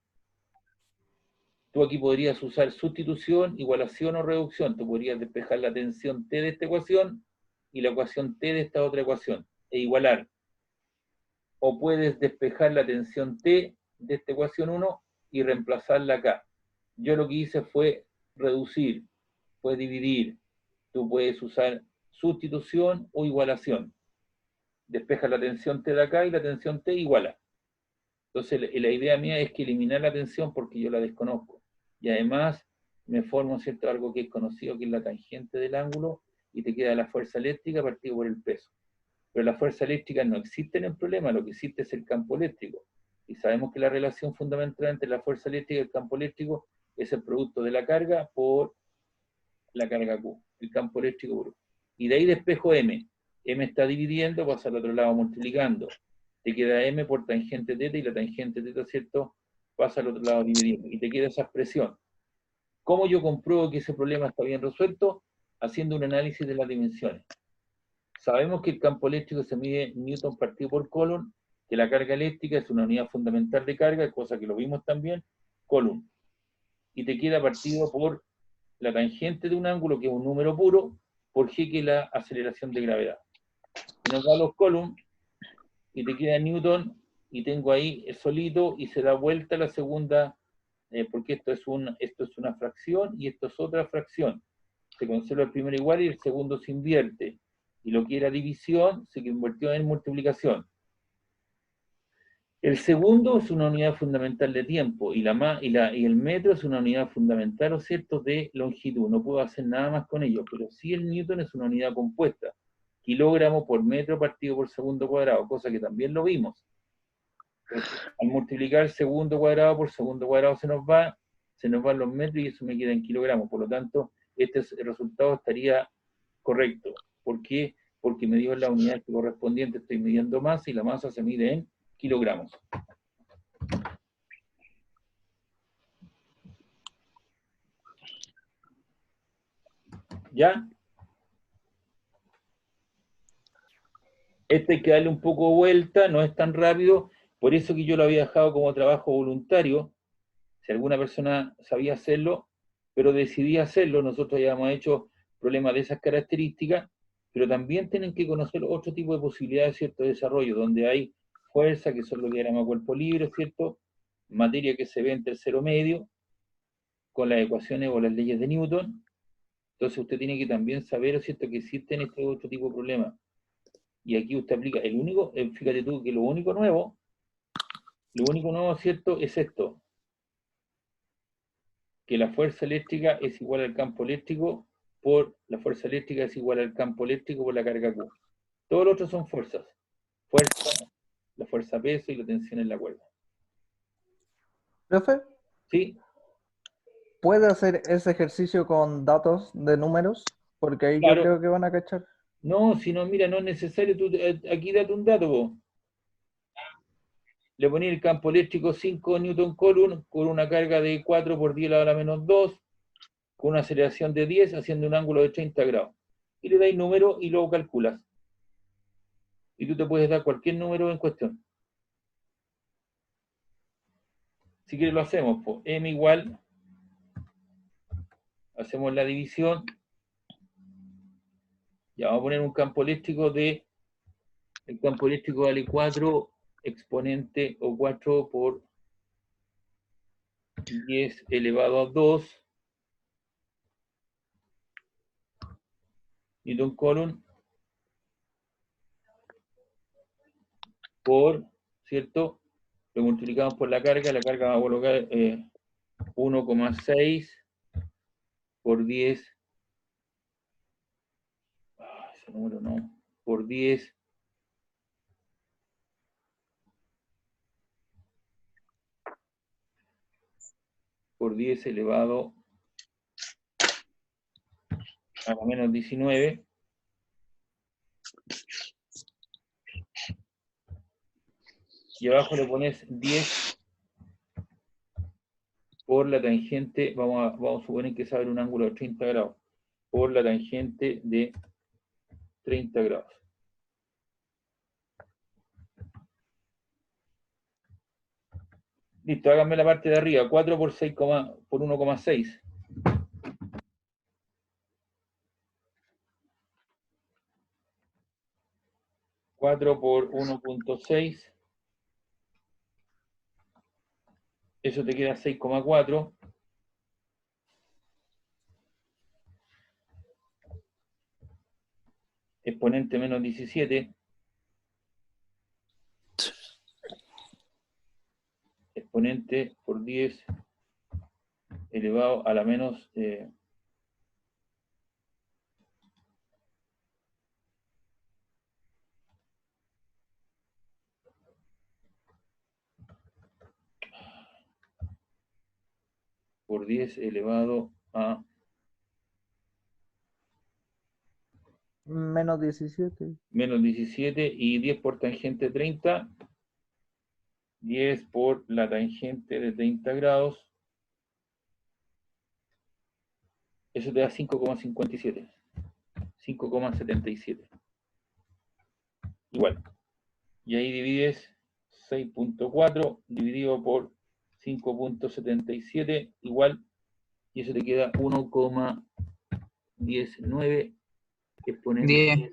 Tú aquí podrías usar sustitución, igualación o reducción. Tú podrías despejar la tensión T de esta ecuación y la ecuación T de esta otra ecuación, e igualar. O puedes despejar la tensión T de esta ecuación 1 y reemplazarla acá. Yo lo que hice fue reducir, fue dividir. Tú puedes usar sustitución o igualación. Despeja la tensión T de acá y la tensión T iguala. Entonces la idea mía es que eliminar la tensión porque yo la desconozco. Y además me formo, ¿cierto?, algo que es conocido, que es la tangente del ángulo, y te queda la fuerza eléctrica partido por el peso. Pero la fuerza eléctrica no existe en el problema, lo que existe es el campo eléctrico. Y sabemos que la relación fundamental entre la fuerza eléctrica y el campo eléctrico es el producto de la carga por la carga Q, el campo eléctrico puro. Y de ahí despejo M. M está dividiendo, pasa al otro lado multiplicando. Te queda M por tangente θ y la tangente θ, ¿cierto?, pasa al otro lado dividiendo. Y te queda esa expresión. ¿Cómo yo compruebo que ese problema está bien resuelto? Haciendo un análisis de las dimensiones. Sabemos que el campo eléctrico se mide Newton partido por Coulomb, que la carga eléctrica es una unidad fundamental de carga, cosa que lo vimos también, Coulomb. Y te queda partido por la tangente de un ángulo, que es un número puro, por G, que es la aceleración de gravedad. Y nos da los Coulomb, y te queda Newton, y tengo ahí solito, y se da vuelta la segunda, porque esto es una fracción, y esto es otra fracción. se conserva el primero igual y el segundo se invierte. Y lo que era división se convirtió en multiplicación. El segundo es una unidad fundamental de tiempo y el metro es una unidad fundamental, ¿no es cierto?, de longitud. No puedo hacer nada más con ello, pero sí el newton es una unidad compuesta. Kilogramo por metro partido por segundo cuadrado, cosa que también lo vimos. Entonces, al multiplicar segundo cuadrado por segundo cuadrado se nos van los metros y eso me queda en kilogramos. Por lo tanto, este resultado estaría correcto. ¿Por qué? Porque me dio la unidad correspondiente, estoy midiendo masa y la masa se mide en kilogramos. ¿Ya? Este hay que darle un poco de vuelta, no es tan rápido, por eso que yo lo había dejado como trabajo voluntario, si alguna persona sabía hacerlo, pero decidí hacerlo, nosotros ya hemos hecho problemas de esas características, pero también tienen que conocer otro tipo de posibilidades, ¿cierto?, de desarrollo, donde hay fuerza, que son los diagramas cuerpo libre, ¿cierto?, materia que se ve en tercero medio, con las ecuaciones o las leyes de Newton. Entonces usted tiene que también saber, ¿cierto?, que existen este otro tipo de problemas. Y aquí usted aplica el único, fíjate tú que lo único nuevo, ¿cierto?, es esto, que la fuerza eléctrica es igual al campo eléctrico por la fuerza eléctrica es igual al campo eléctrico por la carga Q. Todos los otros son fuerzas. Fuerza, la fuerza peso y la tensión en la cuerda. Profe, ¿Sí? ¿puede hacer ese ejercicio con datos de números? Porque ahí yo Claro. creo que van a cachar. No, si no, mira, no es necesario. Aquí date un dato, vos. Le ponía el campo eléctrico 5 Newton Coulomb con una carga de 4 por 10 a la menos 2, con una aceleración de 10, haciendo un ángulo de 30 grados. Y le dais número y luego calculas. Y tú te puedes dar cualquier número en cuestión. Si quieres lo hacemos, pues. M igual, hacemos la división. Ya vamos a poner un campo eléctrico el campo eléctrico vale 4 exponente o 4 por 10 elevado a 2 Newton Coulomb por, ¿cierto? Lo multiplicamos por la carga va a colocar 1,6 por 10, ese número no, por 10 elevado a la menos 19. Y abajo le pones 10 por la tangente, vamos a suponer que se abre un ángulo de 30 grados, por la tangente de 30 grados. Listo, háganme la parte de arriba, 4 por 6, por 1,6. Cuatro por 1,6. Eso te queda 6,4. Exponente menos 17. Exponente por 10 elevado a la menos por 10 elevado a Menos 17. menos 17 y 10 por tangente 30. 10 por la tangente de 30 grados. Eso te da 5,57. 5,77. Igual. Y ahí divides 6,4 dividido por 5,77 igual. Y eso te queda 1,19 exponente 10.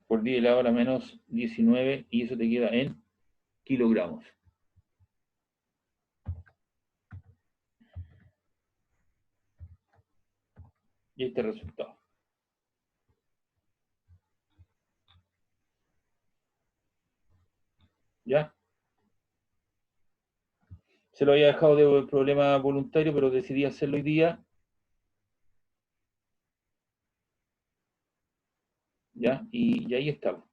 Por 10 elevado a la menos 19 y eso te queda en kilogramos. Y este es el resultado. ¿Ya? Se lo había dejado de problema voluntario, pero decidí hacerlo hoy día. ¿Ya? Y ahí estaba.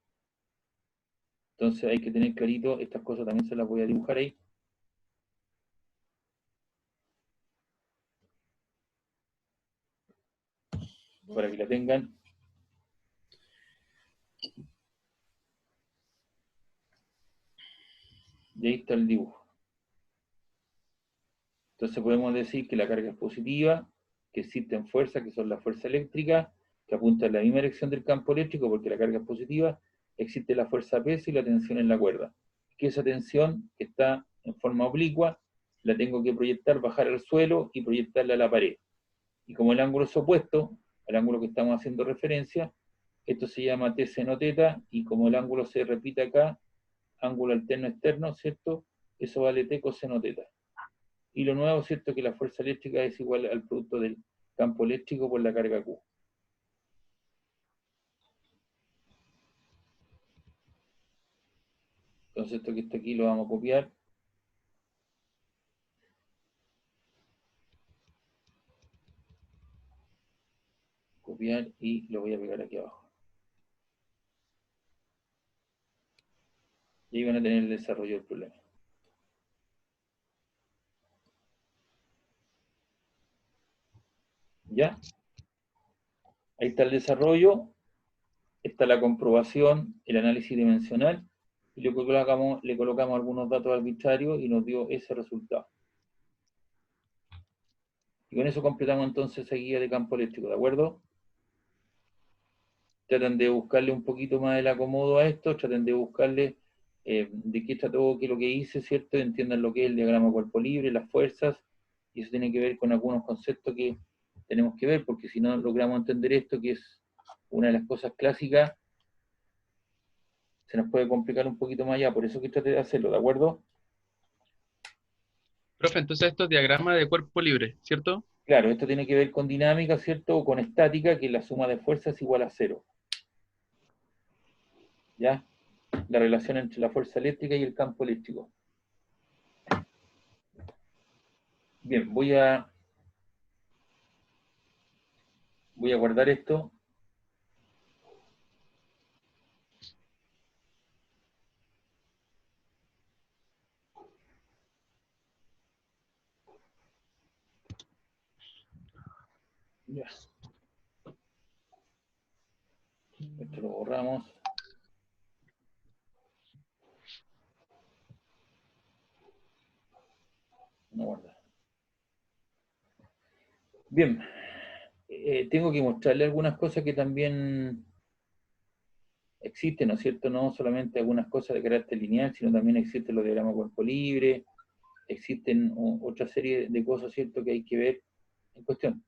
Entonces hay que tener clarito, estas cosas también se las voy a dibujar ahí. Para que la tengan. Y ahí está el dibujo. Entonces podemos decir que la carga es positiva, que existen fuerzas, que son las fuerzas eléctricas, que apuntan en la misma dirección del campo eléctrico, porque la carga es positiva, existe la fuerza peso y la tensión en la cuerda. Que esa tensión, que está en forma oblicua, la tengo que proyectar, bajar al suelo y proyectarla a la pared. Y como el ángulo es opuesto al ángulo que estamos haciendo referencia, esto se llama T seno teta, y como el ángulo se repite acá, ángulo alterno externo, ¿cierto? Eso vale T coseno teta. Y lo nuevo, ¿cierto?, que la fuerza eléctrica es igual al producto del campo eléctrico por la carga Q. Entonces esto que está aquí lo vamos a copiar. Copiar y lo voy a pegar aquí abajo. Y ahí van a tener el desarrollo del problema. ¿Ya? Ahí está el desarrollo, está la comprobación, el análisis dimensional, y le colocamos algunos datos arbitrarios y nos dio ese resultado. Y con eso completamos entonces esa guía de campo eléctrico, ¿de acuerdo? Traten de buscarle un poquito más el acomodo a esto, traten de buscarle de qué trató, qué es lo que hice, ¿cierto? Entiendan lo que es el diagrama cuerpo libre, las fuerzas, y eso tiene que ver con algunos conceptos que tenemos que ver, porque si no logramos entender esto, que es una de las cosas clásicas, se nos puede complicar un poquito más allá, por eso que traté de hacerlo, ¿de acuerdo? Profe, entonces esto es diagrama de cuerpo libre, ¿cierto? Claro, esto tiene que ver con dinámica, ¿cierto? O con estática, que la suma de fuerzas es igual a 0. ¿Ya? La relación entre la fuerza eléctrica y el campo eléctrico. Bien, voy a guardar esto. Ya. Esto lo borramos. No guardar. Bien. Tengo que mostrarle algunas cosas que también existen, ¿no es cierto? No solamente algunas cosas de carácter lineal, sino también existen los diagramas cuerpo libre, existen otra serie de cosas, ¿cierto?, que hay que ver en cuestión.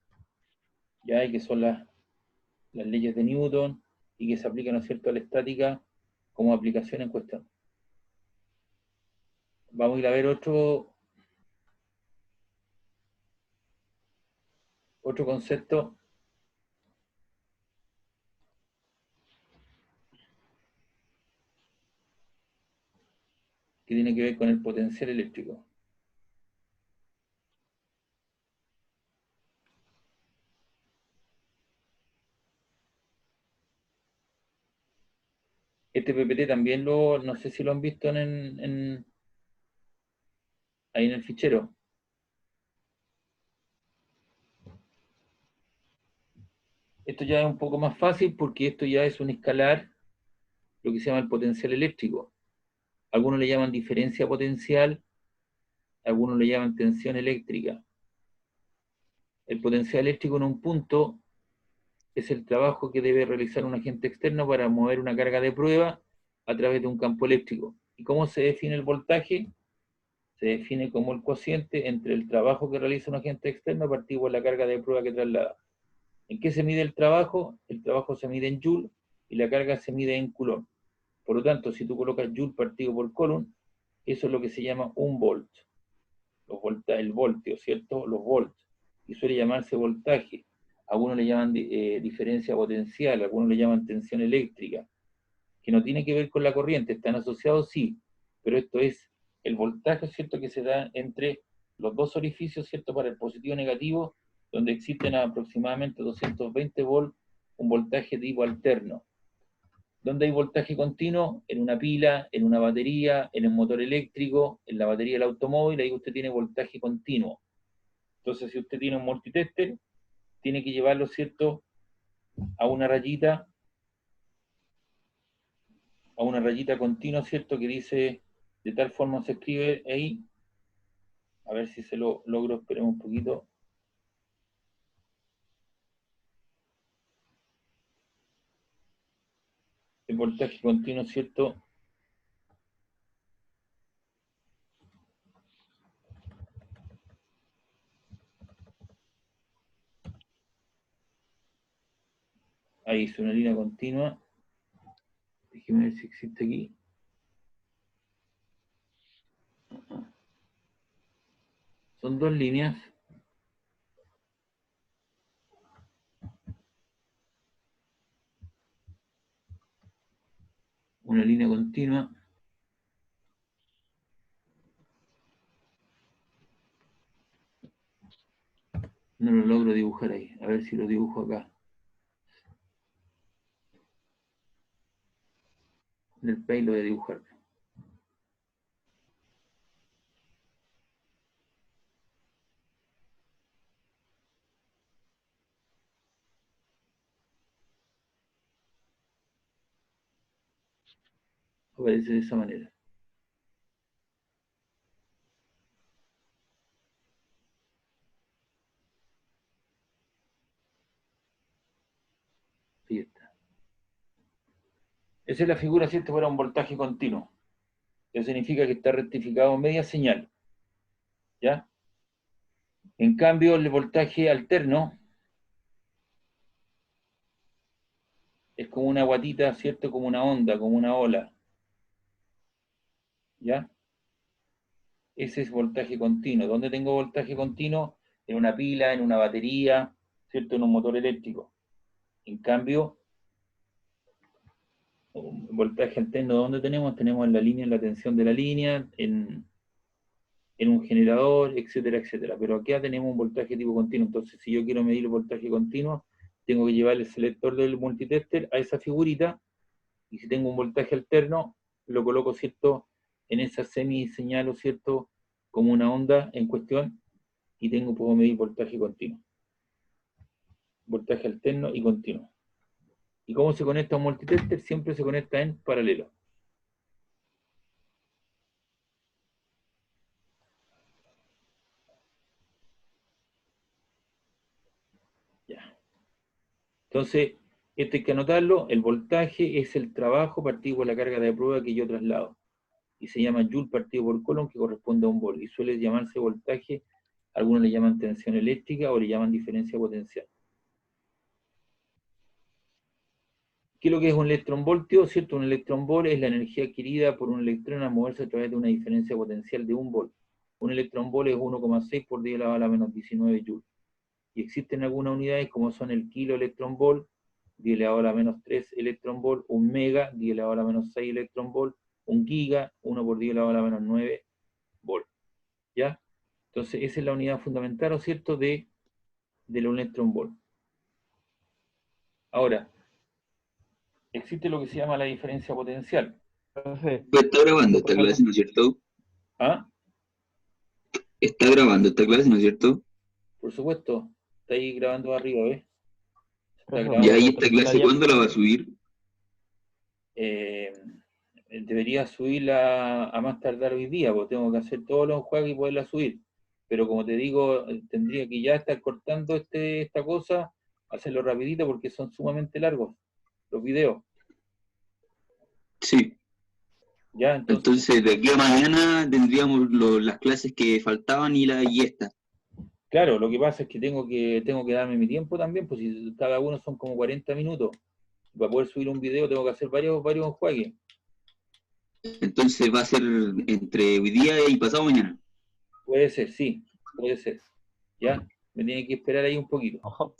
Ya hay que son las leyes de Newton y que se aplican, ¿no es cierto?, a la estática como aplicación en cuestión. Vamos a ir a ver otro concepto que tiene que ver con el potencial eléctrico. Este PPT también no sé si lo han visto ahí en el fichero. Esto ya es un poco más fácil porque esto ya es un escalar, lo que se llama el potencial eléctrico. Algunos le llaman diferencia potencial, algunos le llaman tensión eléctrica. El potencial eléctrico en un punto es el trabajo que debe realizar un agente externo para mover una carga de prueba a través de un campo eléctrico. ¿Y cómo se define el voltaje? Se define como el cociente entre el trabajo que realiza un agente externo partido por la carga de prueba que traslada. ¿En qué se mide el trabajo? El trabajo se mide en Joule y la carga se mide en Coulomb. Por lo tanto, si tú colocas Joule partido por Coulomb, eso es lo que se llama un volt. El voltio, ¿cierto? Los volts. Y suele llamarse voltaje. algunos le llaman diferencia potencial, algunos le llaman tensión eléctrica, que no tiene que ver con la corriente, están asociados sí, pero esto es el voltaje, ¿cierto?, que se da entre los dos orificios, ¿cierto?, para el positivo y negativo, donde existen aproximadamente 220 volts, un voltaje tipo alterno. ¿Dónde hay voltaje continuo? En una pila, en una batería, en un motor eléctrico, en la batería del automóvil, ahí usted tiene voltaje continuo. Entonces, si usted tiene un multitester, tiene que llevarlo, ¿cierto?, a una rayita continua, ¿cierto?, que dice, de tal forma se escribe ahí, a ver si se lo logro, esperemos un poquito. El voltaje continuo, ¿cierto? Ahí es una línea continua. Déjeme ver si existe aquí. Son dos líneas. Una línea continua. No lo logro dibujar ahí. A ver si lo dibujo acá. En el Paint lo voy a dibujar. Aparece de esa manera. Ahí está. Esa es la figura, ¿cierto?, para un voltaje continuo. Eso significa que está rectificado media señal. ¿Ya? En cambio, el voltaje alterno es como una guatita, ¿cierto?, como una onda, como una ola. ¿Ya? Ese es voltaje continuo. ¿Dónde tengo voltaje continuo? En una pila, en una batería, ¿cierto?, en un motor eléctrico. En cambio, un voltaje alterno, ¿dónde tenemos? Tenemos en la línea, en la tensión de la línea, en un generador, etcétera, etcétera. Pero acá tenemos un voltaje tipo continuo. Entonces, si yo quiero medir el voltaje continuo, tengo que llevar el selector del multitester a esa figurita, y si tengo un voltaje alterno, lo coloco, ¿cierto?, en esa semi-señal, ¿cierto?, como una onda en cuestión, y puedo medir voltaje continuo. Voltaje alterno y continuo. ¿Y cómo se conecta un multitester? Siempre se conecta en paralelo. Ya. Entonces, esto hay que anotarlo. El voltaje es el trabajo partido por la carga de prueba que yo traslado. Y se llama Joule partido por Coulomb, que corresponde a un volt. Y suele llamarse voltaje, algunos le llaman tensión eléctrica o le llaman diferencia potencial. ¿Qué es lo que es un electronvoltio? ¿Cierto? Un electronvolt es la energía adquirida por un electrón al moverse a través de una diferencia potencial de un volt. Un electronvolt es 1,6 por 10 elevado a la menos 19 joules. Y existen algunas unidades como son el kilo electronvolt, 10 elevado a la menos 3 electronvolt, un mega, 10 elevado a la menos 6 electronvolt, un giga, 1 por 10 elevado a la menos 9 volt. ¿Ya? Entonces, esa es la unidad fundamental, ¿no es cierto?, de un electronvolt. Ahora, existe lo que se llama la diferencia potencial. Profe, Pues está grabando esta clase, ¿no es cierto? ¿Ah? Está grabando esta clase, ¿no es cierto? Por supuesto, está ahí grabando arriba, ¿ves? Está profe, ¿Y grabando. ahí ¿puedo esta interrumpir clase la cuándo la va a subir? Debería subirla a más tardar hoy día, porque tengo que hacer todos los juegos y poderla subir. Pero como te digo, tendría que ya estar cortando esta cosa, hacerlo rapidito porque son sumamente largos los videos. Sí. Ya, Entonces, de aquí a mañana tendríamos las clases que faltaban y esta. claro, lo que pasa es que tengo que darme mi tiempo también, pues si cada uno son como 40 minutos. Para poder subir un video tengo que hacer varios enjuagues. Entonces va a ser entre hoy día y pasado mañana. Puede ser, sí, puede ser. ¿Ya? Me tiene que esperar ahí un poquito. Ojo.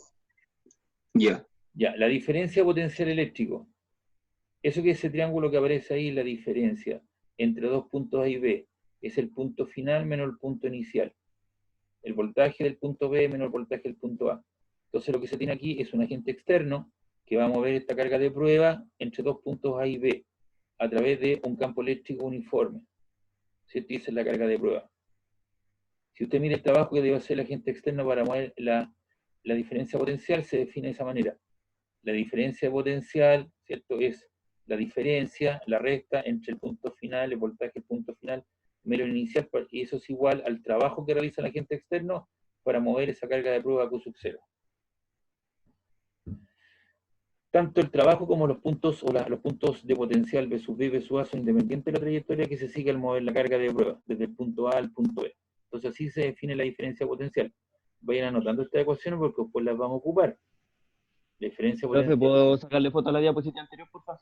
Ya. Ya, la diferencia de potencial eléctrico. Eso que ese triángulo que aparece ahí es la diferencia entre dos puntos A y B. Es el punto final menos el punto inicial. El voltaje del punto B menos el voltaje del punto A. Entonces lo que se tiene aquí es un agente externo que va a mover esta carga de prueba entre dos puntos A y B a través de un campo eléctrico uniforme. ¿Cierto? Y esa es la carga de prueba. Si usted mira el trabajo que debe hacer el agente externo para mover la diferencia potencial, se define de esa manera. La diferencia potencial, ¿cierto? Es la diferencia, la resta entre el punto final, el voltaje del punto final, menos el inicial, y eso es igual al trabajo que realiza el agente externo para mover esa carga de prueba Q sub 0. Tanto el trabajo como los puntos los puntos de potencial V sub B y V sub A son independientes de la trayectoria que se sigue al mover la carga de prueba, desde el punto A al punto B. Entonces así se define la diferencia potencial. Vayan anotando estas ecuaciones porque después las vamos a ocupar. La diferencia Profe, potencial. ¿puedo sacarle foto a la diapositiva anterior, por favor?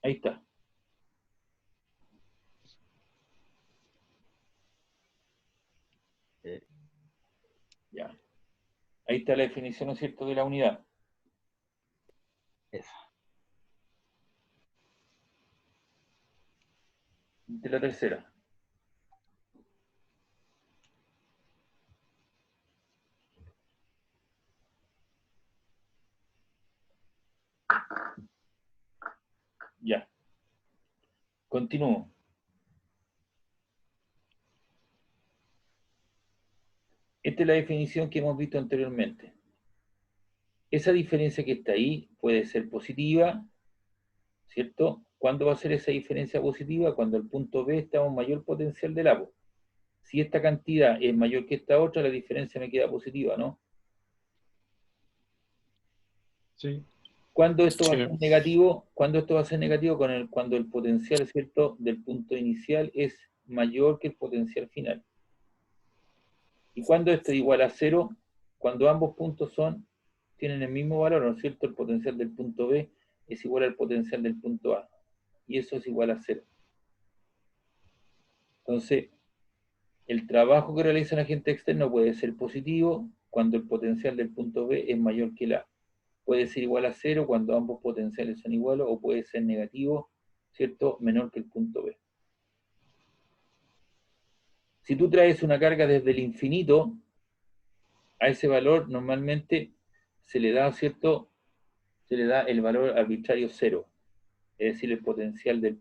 Ahí está. Ya. Ahí está la definición, ¿no es cierto?, de la unidad. Eso. De la tercera. Ya. Continúo. Esta es la definición que hemos visto anteriormente. Esa diferencia que está ahí puede ser positiva, ¿cierto? ¿Cuándo va a ser esa diferencia positiva? Cuando el punto B está a un mayor potencial del A. Si esta cantidad es mayor que esta otra, la diferencia me queda positiva, ¿no? Sí. ¿Cuándo esto va a Sí. ser negativo? ¿Cuándo esto va a ser negativo? Cuando el potencial, ¿cierto?, del punto inicial es mayor que el potencial final. ¿Y cuándo esto es igual a 0? Cuando ambos puntos tienen el mismo valor, ¿no es cierto? El potencial del punto B es igual al potencial del punto A. Y eso es igual a 0. Entonces, el trabajo que realiza el agente externo puede ser positivo cuando el potencial del punto B es mayor que el A. Puede ser igual a 0 cuando ambos potenciales son iguales, o puede ser negativo, ¿cierto?, menor que el punto B. Si tú traes una carga desde el infinito, a ese valor normalmente se le da, ¿cierto?, se le da el valor arbitrario 0. Es decir, el potencial de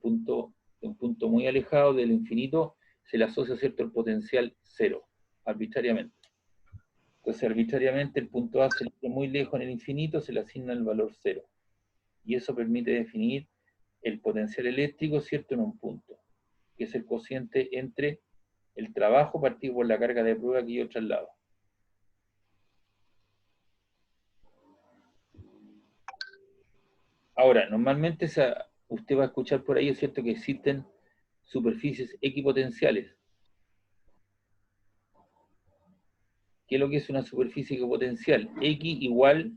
un punto muy alejado del infinito, se le asocia, ¿cierto?, el potencial 0, arbitrariamente. Entonces, arbitrariamente el punto A se le queda muy lejos en el infinito, se le asigna el valor 0. Y eso permite definir el potencial eléctrico, ¿cierto?, en un punto, que es el cociente entre el trabajo partido por la carga de prueba que yo traslado. Ahora, normalmente usted va a escuchar por ahí, es cierto, que existen superficies equipotenciales. ¿Qué es lo que es una superficie equipotencial? X igual,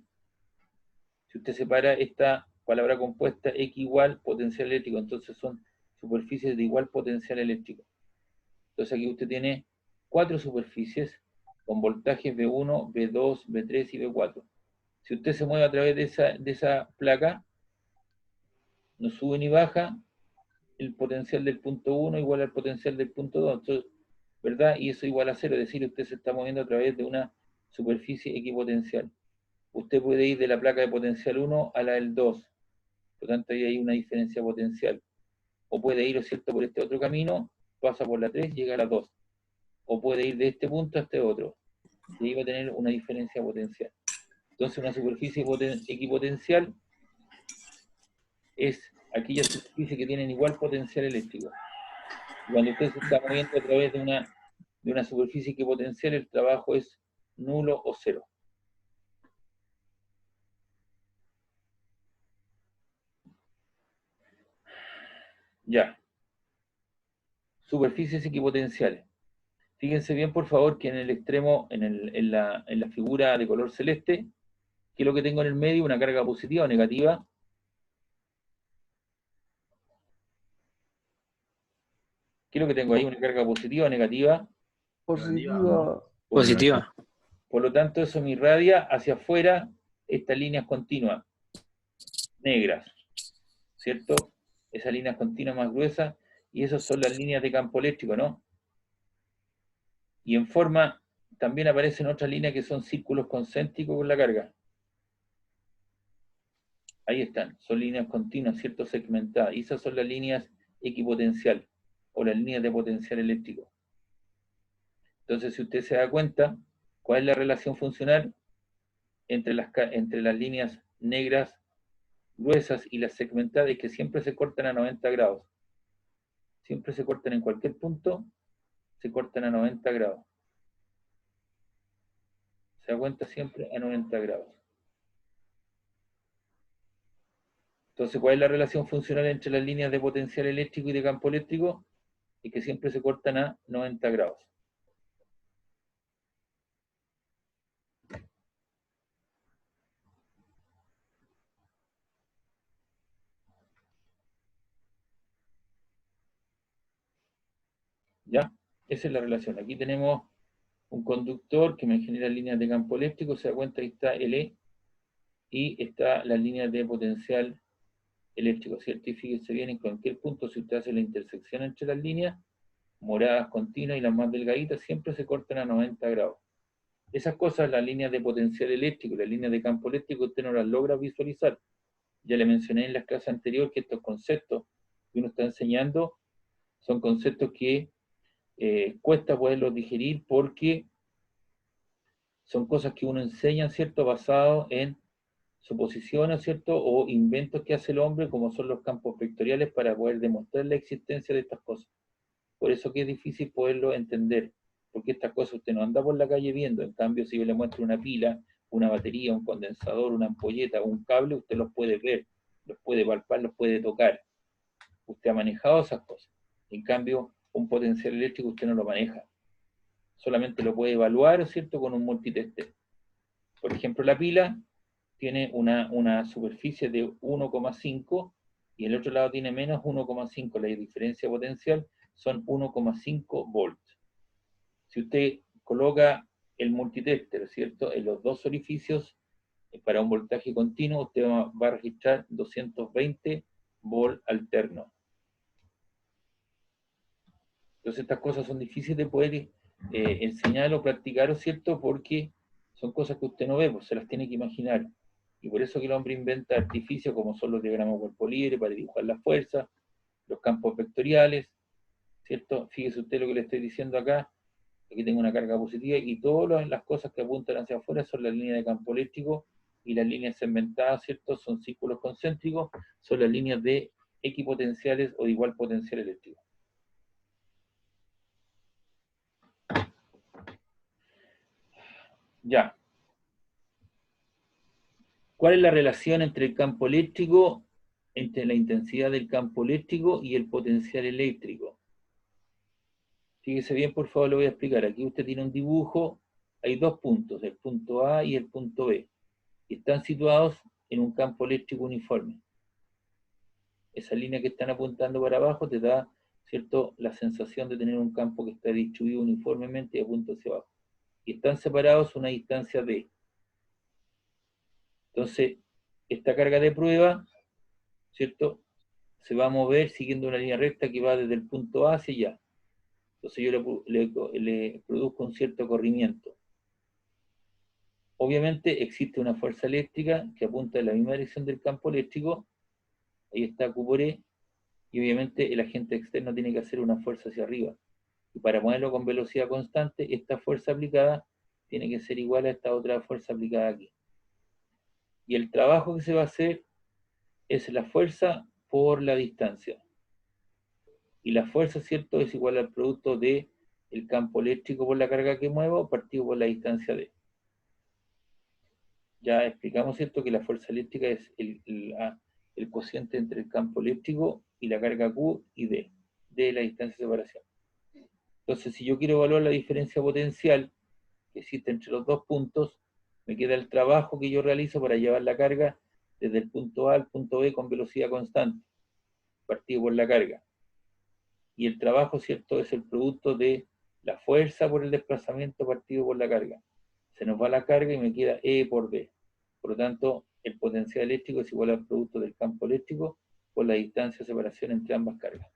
si usted separa esta palabra compuesta, X igual potencial eléctrico, entonces son superficies de igual potencial eléctrico. Entonces aquí usted tiene 4 superficies con voltajes V1, V2, V3 y V4. Si usted se mueve a través de esa placa, no sube ni baja, el potencial del punto 1 igual al potencial del punto 2, entonces, ¿verdad? Y eso igual a 0, es decir, usted se está moviendo a través de una superficie equipotencial. Usted puede ir de la placa de potencial 1 a la del 2, por lo tanto ahí hay una diferencia potencial. O puede ir, ¿cierto?, por este otro camino, pasa por la 3, llega a la 2. O puede ir de este punto a este otro. Y ahí va a tener una diferencia potencial. Entonces una superficie equipotencial es aquellas superficies que tienen igual potencial eléctrico. Cuando usted se está moviendo a través de una superficie equipotencial, el trabajo es nulo o 0. Ya. Superficies equipotenciales. Fíjense bien, por favor, que en el extremo, en la figura de color celeste, ¿qué es lo que tengo en el medio? Una carga positiva o negativa. ¿Qué es lo que tengo ahí? ¿Una carga positiva o negativa? Positiva. Positiva. Por lo tanto, eso me irradia hacia afuera estas líneas continuas, negras, ¿cierto? Esas líneas continuas más gruesas, y esas son las líneas de campo eléctrico, ¿no? Y en forma, también aparecen otras líneas que son círculos concéntricos con la carga. Ahí están, son líneas continuas, ¿cierto? Segmentadas, y esas son las líneas equipotencial, o las líneas de potencial eléctrico. Entonces, si usted se da cuenta, ¿cuál es la relación funcional entre las líneas negras gruesas y las segmentadas? Es que siempre se cortan a 90 grados. Siempre se cortan en cualquier punto, se cortan a 90 grados. Se da cuenta siempre a 90 grados. Entonces, ¿cuál es la relación funcional entre las líneas de potencial eléctrico y de campo eléctrico? Es que siempre se cortan a 90 grados. ¿Ya? Esa es la relación. Aquí tenemos un conductor que me genera líneas de campo eléctrico. Se da cuenta que está LE y está las líneas de potencial eléctrico, ¿cierto? Y fíjese bien, en cualquier punto, si usted hace la intersección entre las líneas, moradas continuas y las más delgaditas, siempre se cortan a 90 grados. Esas cosas, las líneas de potencial eléctrico, las líneas de campo eléctrico, usted no las logra visualizar. Ya le mencioné en las clases anteriores que estos conceptos que uno está enseñando son conceptos que cuesta poderlos digerir porque son cosas que uno enseña, ¿cierto?, basado en suposiciones, ¿cierto?, o inventos que hace el hombre, como son los campos vectoriales, para poder demostrar la existencia de estas cosas. Por eso que es difícil poderlo entender, porque estas cosas usted no anda por la calle viendo. En cambio, si yo le muestro una pila, una batería, un condensador, una ampolleta, un cable, usted los puede ver, los puede palpar, los puede tocar. Usted ha manejado esas cosas. En cambio, un potencial eléctrico usted no lo maneja. Solamente lo puede evaluar, ¿cierto?, con un multitester. Por ejemplo, la pila tiene una superficie de 1,5 y el otro lado tiene menos 1,5. La diferencia potencial son 1,5 volts. Si usted coloca el multitester, ¿cierto?, en los dos orificios para un voltaje continuo, usted va a registrar 220 volts alternos. Entonces estas cosas son difíciles de poder enseñar o practicar, ¿cierto?, porque son cosas que usted no ve, pues se las tiene que imaginar. Y por eso que el hombre inventa artificios como son los diagramas cuerpo libre para dibujar las fuerzas, los campos vectoriales, ¿cierto? Fíjese usted lo que le estoy diciendo acá. Aquí tengo una carga positiva y todas las cosas que apuntan hacia afuera son las líneas de campo eléctrico y las líneas segmentadas, ¿cierto?, son círculos concéntricos, son las líneas de equipotenciales o de igual potencial eléctrico. Ya. ¿Cuál es la relación entre el campo eléctrico, entre la intensidad del campo eléctrico y el potencial eléctrico? Fíjese bien, por favor, lo voy a explicar. Aquí usted tiene un dibujo, hay dos puntos, el punto A y el punto B, y están situados en un campo eléctrico uniforme. Esa línea que están apuntando para abajo te da, ¿cierto?, la sensación de tener un campo que está distribuido uniformemente y apunta hacia abajo. Y están separados a una distancia D. Entonces, esta carga de prueba, ¿cierto?, se va a mover siguiendo una línea recta que va desde el punto A hacia allá. Entonces yo le produzco un cierto corrimiento. Obviamente existe una fuerza eléctrica que apunta en la misma dirección del campo eléctrico. Ahí está Q por E. Y obviamente el agente externo tiene que hacer una fuerza hacia arriba. Y para ponerlo con velocidad constante, esta fuerza aplicada tiene que ser igual a esta otra fuerza aplicada aquí. Y el trabajo que se va a hacer es la fuerza por la distancia. Y la fuerza, ¿cierto?, es igual al producto de el campo eléctrico por la carga que muevo partido por la distancia D. Ya explicamos, ¿cierto?, que la fuerza eléctrica es el cociente entre el campo eléctrico y la carga Q y D, de la distancia de separación. Entonces, si yo quiero evaluar la diferencia potencial que existe entre los dos puntos, me queda el trabajo que yo realizo para llevar la carga desde el punto A al punto B con velocidad constante, partido por la carga. Y el trabajo, ¿cierto?, es el producto de la fuerza por el desplazamiento partido por la carga. se nos va la carga y me queda E por D. Por lo tanto, el potencial eléctrico es igual al producto del campo eléctrico por la distancia de separación entre ambas cargas.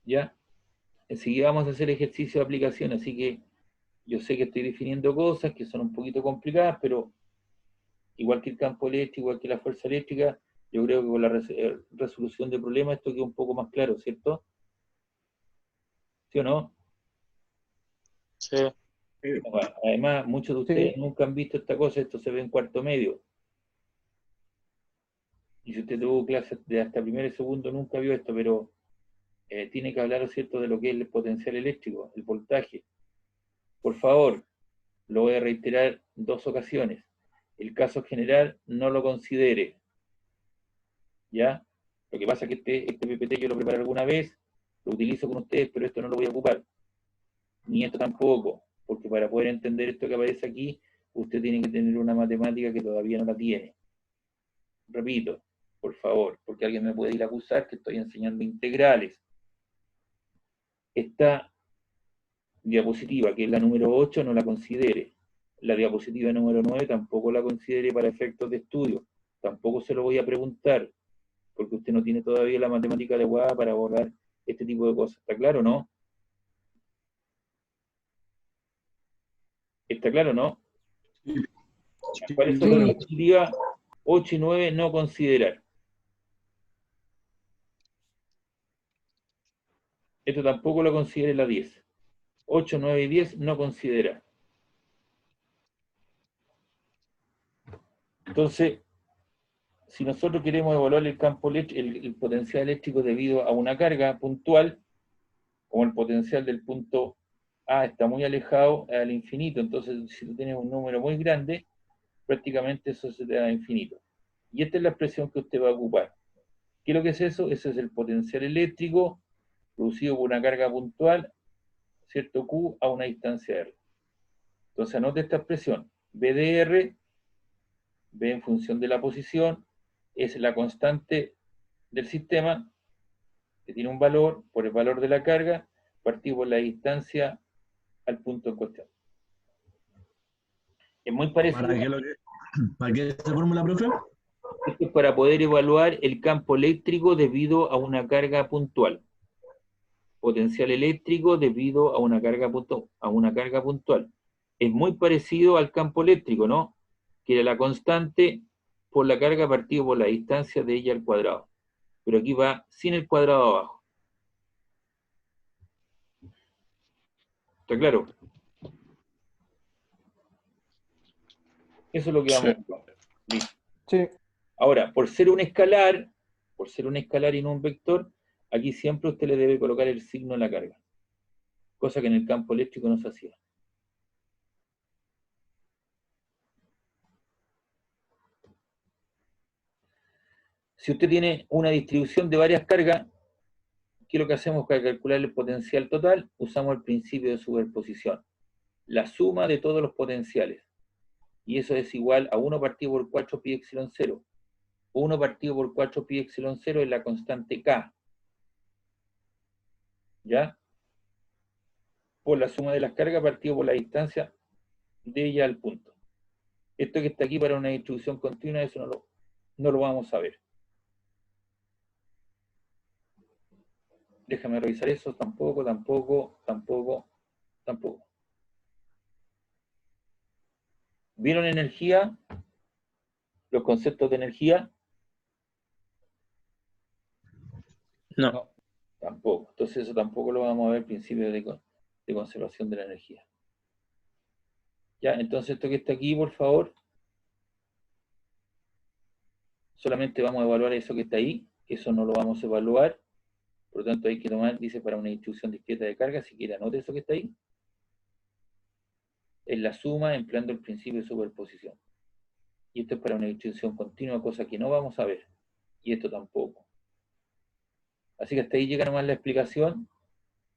¿Ya? Enseguida vamos a hacer ejercicio de aplicación, así que yo sé que estoy definiendo cosas que son un poquito complicadas, pero igual que el campo eléctrico, igual que la fuerza eléctrica, yo creo que con la resolución de problemas esto queda un poco más claro, ¿cierto? ¿Sí o no? Sí. Bueno, además, muchos de ustedes Sí. nunca han visto esta cosa, esto se ve en cuarto medio. Y si usted tuvo clases de hasta primero y segundo, nunca vio esto, pero tiene que hablar, ¿cierto?, de lo que es el potencial eléctrico, el voltaje. Por favor, lo voy a reiterar 2 ocasiones. El caso general no lo considere. ¿Ya? Lo que pasa es que este PPT yo lo preparé alguna vez, lo utilizo con ustedes, pero esto no lo voy a ocupar. Ni esto tampoco, porque para poder entender esto que aparece aquí, usted tiene que tener una matemática que todavía no la tiene. Repito, por favor, porque alguien me puede ir a acusar que estoy enseñando integrales. Esta diapositiva, que es la número 8, no la considere. La diapositiva número 9 tampoco la considere para efectos de estudio. Tampoco se lo voy a preguntar, porque usted no tiene todavía la matemática adecuada para abordar este tipo de cosas. ¿Está claro, no? ¿Está claro, no? ¿Cuál es la Sí. diapositiva 8 y 9 no considerar? Esto tampoco lo considere la 10. 8, 9 y 10 no considerar. Entonces, si nosotros queremos evaluar el campo el potencial eléctrico debido a una carga puntual, como el potencial del punto A está muy alejado al infinito, entonces si tú tienes un número muy grande, prácticamente eso se te da a infinito. Y esta es la expresión que usted va a ocupar. ¿Qué es lo que es eso? Eso es el potencial eléctrico producido por una carga puntual, cierto Q, a una distancia R. Entonces anote esta expresión. B de R, B en función de la posición, es la constante del sistema, que tiene un valor por el valor de la carga, partido por la distancia al punto en cuestión. Es muy parecido. ¿Para qué esa fórmula, profe? Esto es para poder evaluar el campo eléctrico debido a una carga puntual. Potencial eléctrico debido a una carga puntual. Es muy parecido al campo eléctrico, ¿no? Que era la constante por la carga partido por la distancia de ella al cuadrado. Pero aquí va sin el cuadrado abajo. ¿Está claro? Eso es lo que vamos a ver. Listo. Sí. Ahora, por ser un escalar y no un vector, aquí siempre usted le debe colocar el signo en la carga. Cosa que en el campo eléctrico no se hacía. Si usted tiene una distribución de varias cargas, ¿qué es lo que hacemos para calcular el potencial total? Usamos el principio de superposición. La suma de todos los potenciales. Y eso es igual a 1 partido por 4 pi epsilon 0. 1 partido por 4 pi epsilon 0 es la constante K. ¿Ya? Por la suma de las cargas partido por la distancia de ella al punto. Esto que está aquí para una distribución continua, eso no lo vamos a ver. Déjame revisar eso. Tampoco. ¿Vieron energía? Los conceptos de energía. No. Tampoco. Entonces eso tampoco lo vamos a ver, principio de conservación de la energía. Ya, entonces esto que está aquí, por favor, solamente vamos a evaluar eso que está ahí. Eso no lo vamos a evaluar. Por lo tanto, hay que tomar, dice, para una distribución discreta de carga, si quiere anote eso que está ahí. Es la suma empleando el principio de superposición. Y esto es para una distribución continua, cosa que no vamos a ver. Y esto tampoco. Así que hasta ahí llega nomás la explicación.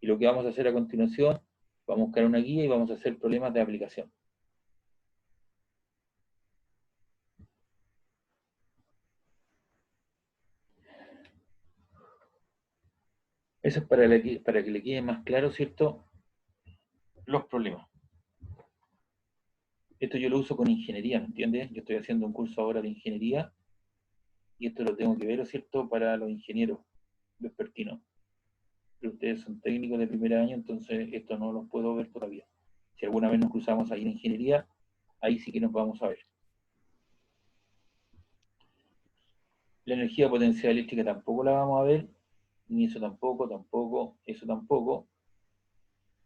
Y lo que vamos a hacer a continuación, vamos a buscar una guía y vamos a hacer problemas de aplicación. Eso es para que le quede más claro, ¿cierto? Los problemas. Esto yo lo uso con ingeniería, ¿me entiendes? Yo estoy haciendo un curso ahora de ingeniería y esto lo tengo que ver, ¿cierto? Para los ingenieros vespertinos. Pero ustedes son técnicos de primer año, entonces esto no los puedo ver todavía. Si alguna vez nos cruzamos ahí en ingeniería, ahí sí que nos vamos a ver. La energía potencial eléctrica tampoco la vamos a ver, ni eso tampoco, eso tampoco,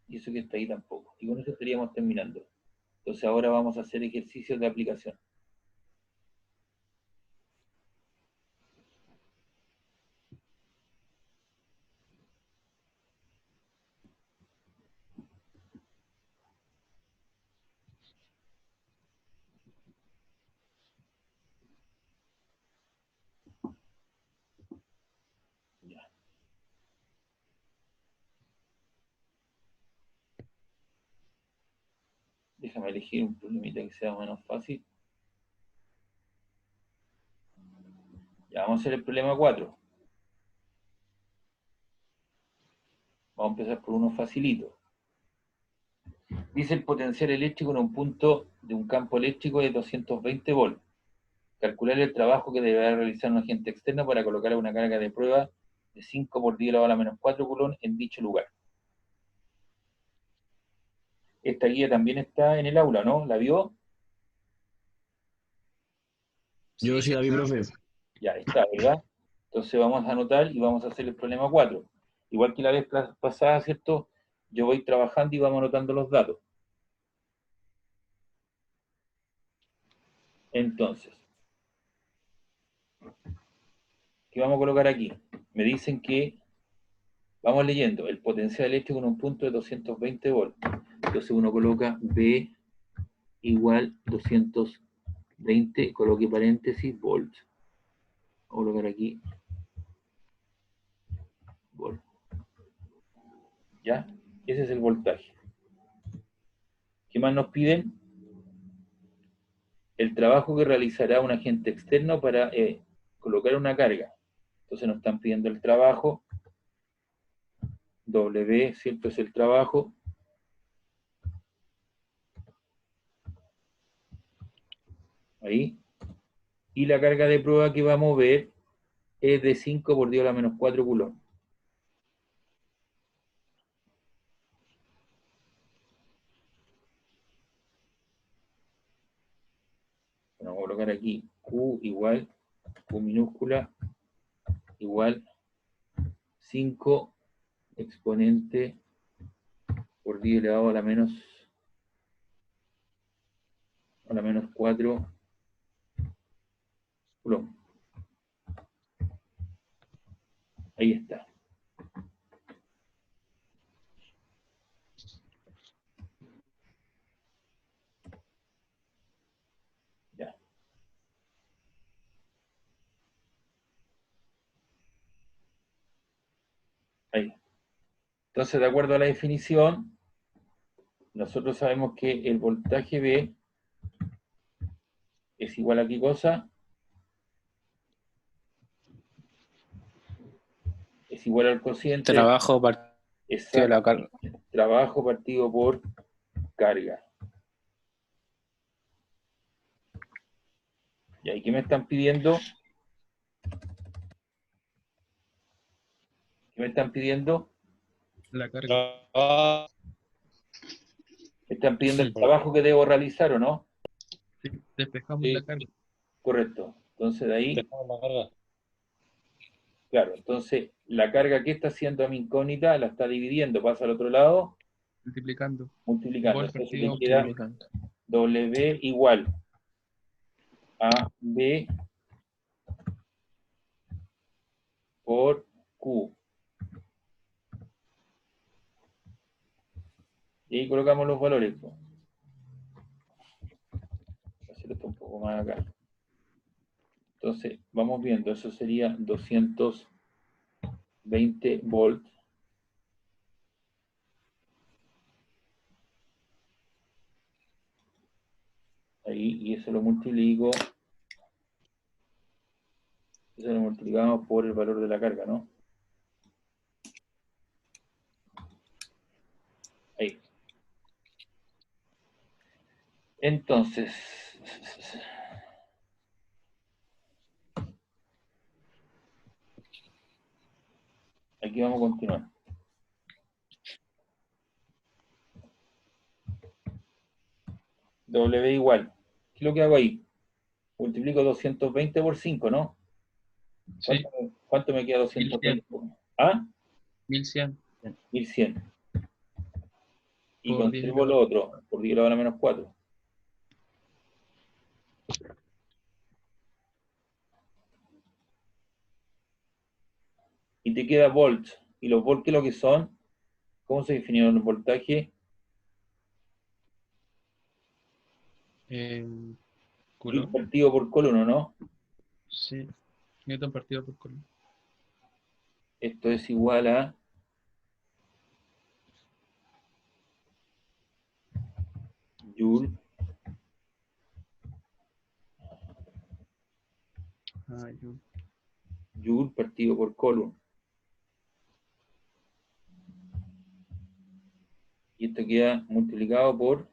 y eso que está ahí tampoco. Y con eso estaríamos terminando. Entonces ahora vamos a hacer ejercicios de aplicación. Ya. Déjame elegir un problemita que sea menos fácil. Ya, vamos a hacer el problema 4. Vamos a empezar por uno facilito. Dice el potencial eléctrico en un punto de un campo eléctrico de 220 volts. Calcular el trabajo que deberá realizar un agente externo para colocar una carga de prueba de 5 por 10 elevado a la menos 4 coulomb en dicho lugar. Esta guía también está en el aula, ¿no? ¿La vio? Yo sí la vi, profe. Ya está, ¿verdad? Entonces vamos a anotar y vamos a hacer el problema 4. Igual que la vez pasada, ¿cierto? Yo voy trabajando y vamos anotando los datos. Entonces, ¿qué vamos a colocar aquí? Me dicen que, vamos leyendo, el potencial eléctrico en un punto de 220 volts. Entonces uno coloca B igual 220, coloque paréntesis, volts. Voy a colocar aquí, volt. ¿Ya? Ese es el voltaje. ¿Qué más nos piden? El trabajo que realizará un agente externo para colocar una carga. Entonces nos están pidiendo el trabajo. W, ¿cierto? Es el trabajo. Ahí. Y la carga de prueba que va a mover es de 5 por 10 a la menos 4 coulomb. Bueno, vamos a colocar aquí Q igual, Q minúscula, igual 5 exponente por 10 elevado a la menos 4 coulomb. Ahí está. Ya. Ahí. Entonces, de acuerdo a la definición, nosotros sabemos que el voltaje B es igual a ¿qué cosa? Es igual al cociente. Trabajo partido de la carga. Trabajo partido por carga. ¿Y ahí qué me están pidiendo? ¿Qué me están pidiendo? La carga. Me están pidiendo el trabajo que debo realizar, ¿o no? Sí, despejamos Sí. la carga. Correcto. Entonces de ahí, Dejamos la carga. claro, entonces la carga que está haciendo a mi incógnita la está dividiendo, pasa al otro lado, Multiplicando. multiplicando. Volt Entonces partido le queda Multiplicando. W igual a B por Q. Y ahí colocamos los valores. Voy a hacer esto un poco más acá. Entonces, vamos viendo, eso sería 220 volts. Ahí, y eso lo multiplico. Eso lo multiplicamos por el valor de la carga, ¿no? Entonces, aquí vamos a continuar. W igual. ¿Qué es lo que hago ahí? Multiplico 220 por 5, ¿no? Sí, ¿Cuánto me queda 220? ¿Ah? 1100 1100. Y por 10 conservo lo otro, por 10 a la menos 4. Y te queda volts. ¿Y los volts qué es lo que son? ¿Cómo se definieron el voltaje? Joule Coulomb. partido por Coulomb, ¿no? Sí, Newton partido por Coulomb. Esto es igual a Joule Joule. Joule partido por Coulomb. Y esto queda multiplicado por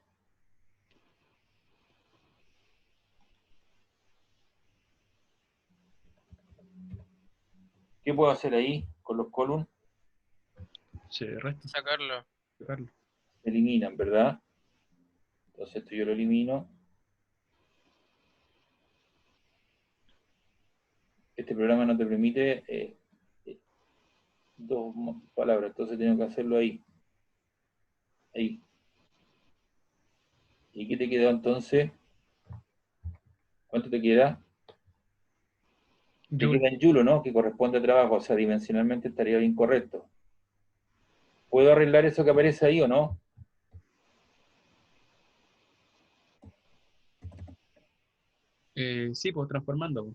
¿qué puedo hacer ahí con los Coulomb? Se resta. Sacarlo. Sacarlo. Se eliminan, ¿verdad? Entonces esto yo lo elimino. Este programa no te permite dos palabras, entonces tengo que hacerlo ahí. Ahí. ¿Y qué te quedó entonces? ¿Cuánto te queda? Te queda en Joule, ¿no? Que corresponde a trabajo, o sea, dimensionalmente estaría bien correcto. ¿Puedo arreglar eso que aparece ahí o no? Sí, pues transformando.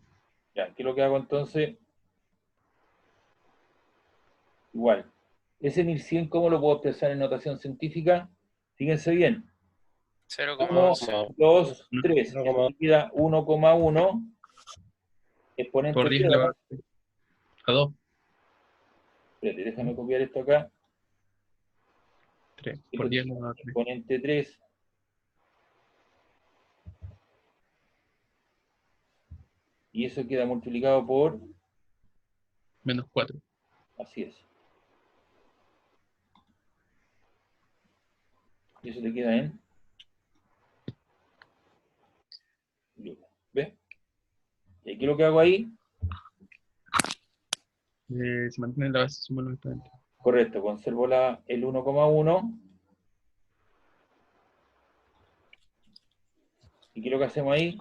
Ya, ¿qué es lo que hago entonces? Igual. Ese 1100, ¿cómo lo puedo expresar en notación científica? Fíjense bien. 1, 2, 3. Esto me queda 1,1 exponente Por 10 prueba. a 2. Espérate, déjame copiar esto acá. 3. Por 10 a 3. Exponente 3. Y eso queda multiplicado por Menos 4. Así es. Y eso te queda en ¿ves? ¿Y aquí lo que hago ahí? Se mantiene la base símbolo exponente. Correcto, conservo el 1,1. ¿Y qué es lo que hacemos ahí?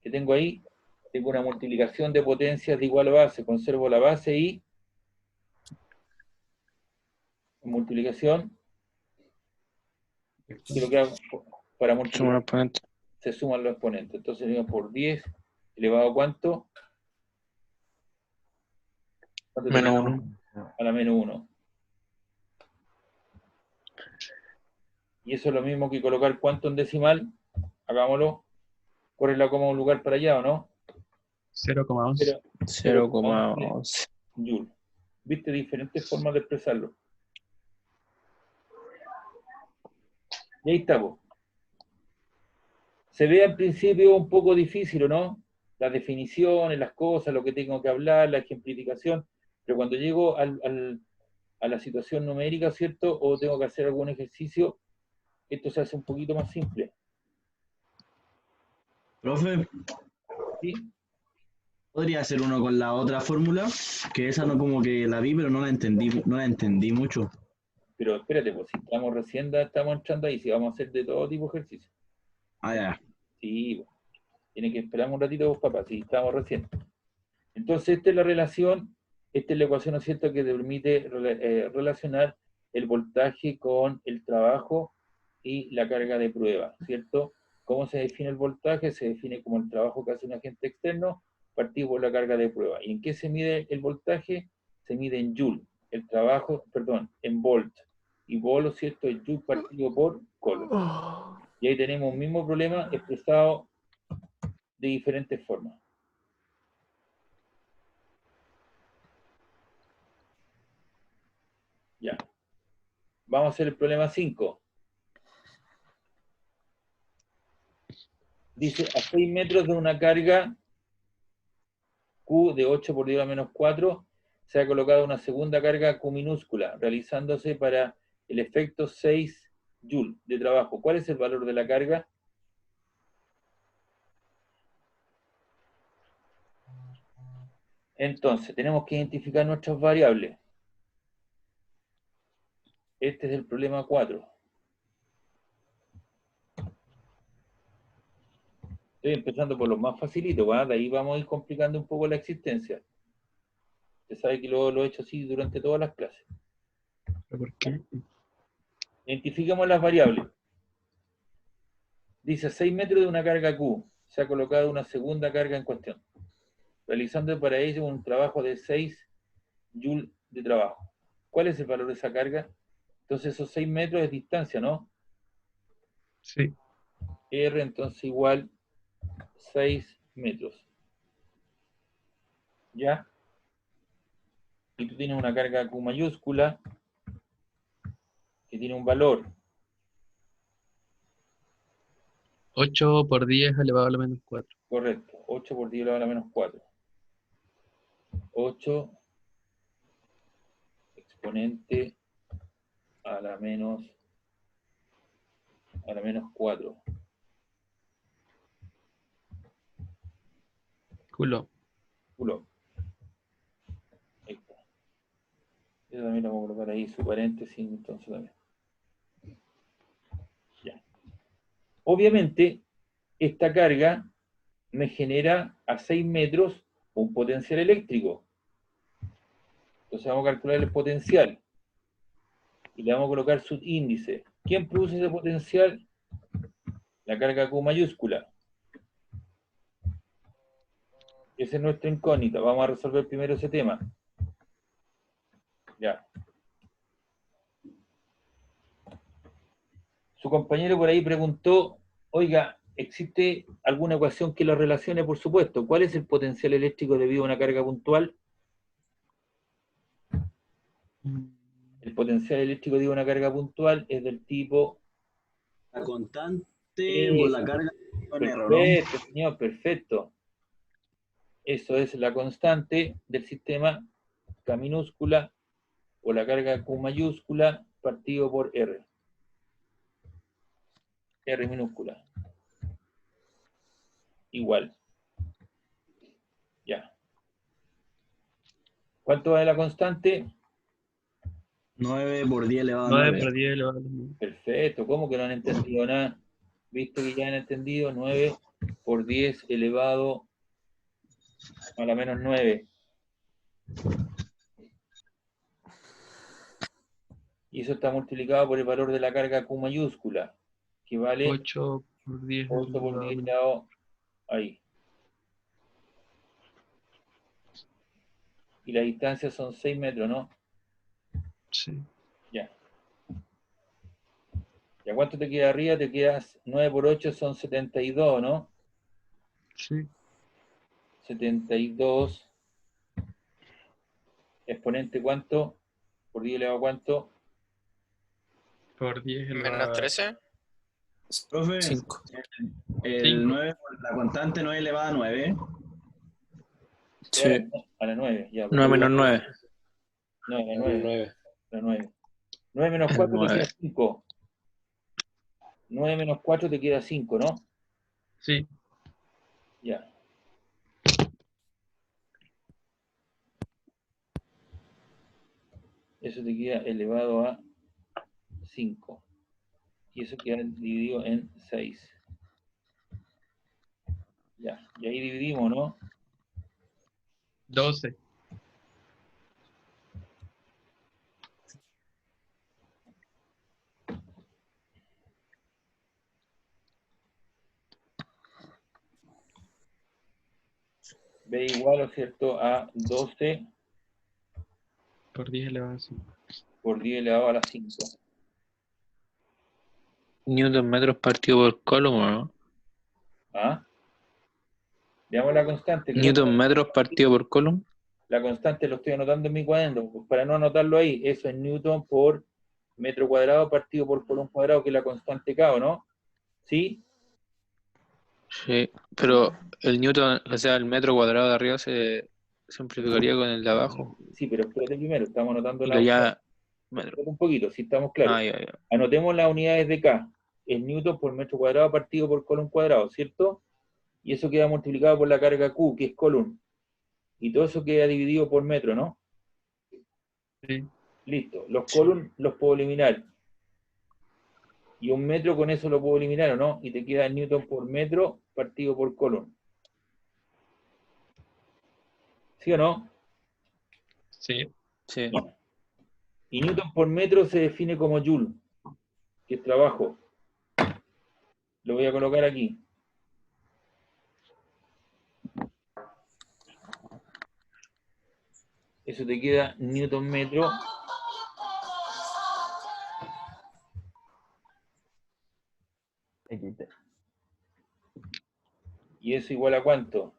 ¿Qué tengo ahí? Tengo una multiplicación de potencias de igual base. Conservo la base y multiplicación. ¿Qué es lo que hago? Para multiplicar se suman los exponentes. Entonces digo por 10 elevado a ¿cuánto? Menos 1. A la menos 1. Y eso es lo mismo que colocar cuánto en decimal. Hagámoslo. Corre la coma a un lugar para allá, ¿o no? 0,11. 0,11. Joule. ¿Viste? Diferentes formas de expresarlo. Y ahí está, po. Se ve al principio un poco difícil, ¿o no? Las definiciones, las cosas, lo que tengo que hablar, la ejemplificación, pero cuando llego a la situación numérica, ¿cierto? O tengo que hacer algún ejercicio, esto se hace un poquito más simple. Profe, ¿Sí? ¿podría hacer uno con la otra fórmula? Que esa no como que la vi, pero no la entendí mucho. Pero espérate, pues si estamos recién, estamos entrando ahí, si vamos a hacer de todo tipo de ejercicios. Ah, ya. Sí, pues, tiene que esperar un ratito vos, papá, si estamos recién. Entonces, esta es la relación, esta es la ecuación, ¿no es cierto?, que te permite relacionar el voltaje con el trabajo y la carga de prueba, ¿cierto? ¿Cómo se define el voltaje? Se define como el trabajo que hace un agente externo partido por la carga de prueba. ¿Y en qué se mide el voltaje? Se mide en Joule. El trabajo, perdón, en volt. Y volt, ¿cierto?, es Joule partido por Coulomb. Y ahí tenemos un mismo problema expresado de diferentes formas. Ya. Vamos a hacer el problema 5. Dice, a 6 metros de una carga Q de 8 por 10 a la menos 4, se ha colocado una segunda carga Q minúscula, realizándose para el efecto 6 Joule de trabajo. ¿Cuál es el valor de la carga? Entonces, tenemos que identificar nuestras variables. Este es el problema 4. Estoy empezando por los más facilitos, ¿va? De ahí vamos a ir complicando un poco la existencia. Usted sabe que lo he hecho así durante todas las clases. ¿Por qué? Identifiquemos las variables. Dice 6 metros de una carga Q. Se ha colocado una segunda carga en cuestión, realizando para ello un trabajo de 6 Joule de trabajo. ¿Cuál es el valor de esa carga? Entonces esos 6 metros es distancia, ¿no? Sí. R entonces igual 6 metros. ¿Ya? Y tú tienes una carga Q mayúscula que tiene un valor. 8 por 10 elevado a la menos 4. Correcto. 8 por 10 elevado a la menos 4. 8 exponente a la menos 4. Culo. Culo. Ahí está. Eso también lo vamos a colocar ahí, su paréntesis, entonces también. Ya. Obviamente, esta carga me genera a 6 metros un potencial eléctrico. Entonces vamos a calcular el potencial. Y le vamos a colocar su índice. ¿Quién produce ese potencial? La carga Q mayúscula. Esa es nuestra incógnita. Vamos a resolver primero ese tema. Ya. Su compañero por ahí preguntó, oiga, ¿existe alguna ecuación que lo relacione? Por supuesto. ¿Cuál es el potencial eléctrico debido a una carga puntual? El potencial eléctrico debido a una carga puntual es del tipo... La constante por la carga en error, ¿no? Perfecto, señor, perfecto. Eso es la constante del sistema K minúscula o la carga Q mayúscula partido por R. R minúscula. Igual. Ya. ¿Cuánto vale la constante? 9 por 10 elevado a 9 9. por 10 elevado a la menos. Perfecto. ¿Cómo que no han entendido nada? ¿Visto que ya han entendido? 9 por 10 elevado a la menos 9. Y eso está multiplicado por el valor de la carga Q mayúscula, que vale 8 por 10 8 por elevado a 10 menos. elevado ahí. Y la distancia son 6 metros, ¿no? Sí. Ya. ¿Y a cuánto te queda arriba? Te quedas 9 por 8 son 72, ¿no? Sí. 72. ¿Exponente cuánto? ¿Por 10 elevado a cuánto? Por 10 elevado Menos a 13. Profe, 5. el Cinco. 9 por la constante 9 elevado a 9. Sí. A la 9, ya. 9 menos 9. No, a la 9. 9. La 9. 9 menos El 4 te 9. queda 5. 9 menos 4 te queda 5, ¿no? Sí. Ya. Eso te queda elevado a 5. Y eso queda dividido en 6. Ya. Y ahí dividimos, ¿no? 12. B igual, ¿no es cierto?, a 12 Por 10 elevado a 5. por 10 elevado a la 5. Newton metros partido por Coulomb, ¿no? ¿Ah? Veamos la constante. Newton metros partido por Coulomb. La constante lo estoy anotando en mi cuaderno, pues para no anotarlo ahí. Eso es Newton por metro cuadrado partido por Coulomb cuadrado, que es la constante K, ¿o no? ¿Sí? Sí, pero el newton, o sea, el metro cuadrado de arriba se simplificaría con el de abajo. Sí, pero espérate primero, estamos anotando Y la lo unidad. ya. Metro. Espérate un poquito, si estamos claros. Ah, ya. Anotemos las unidades de K. Es newton por metro cuadrado partido por coulomb cuadrado, ¿cierto? Y eso queda multiplicado por la carga Q, que es coulomb. Y todo eso queda dividido por metro, ¿no? Sí. Listo. Los coulomb los puedo eliminar. Y un metro con eso lo puedo eliminar, ¿o no? Y te queda newton por metro partido por coulomb. ¿Sí o no? Sí. Sí. Y newton por metro se define como joule, que es trabajo. Lo voy a colocar aquí. Eso te queda newton metro. XT. ¿Y eso igual a cuánto?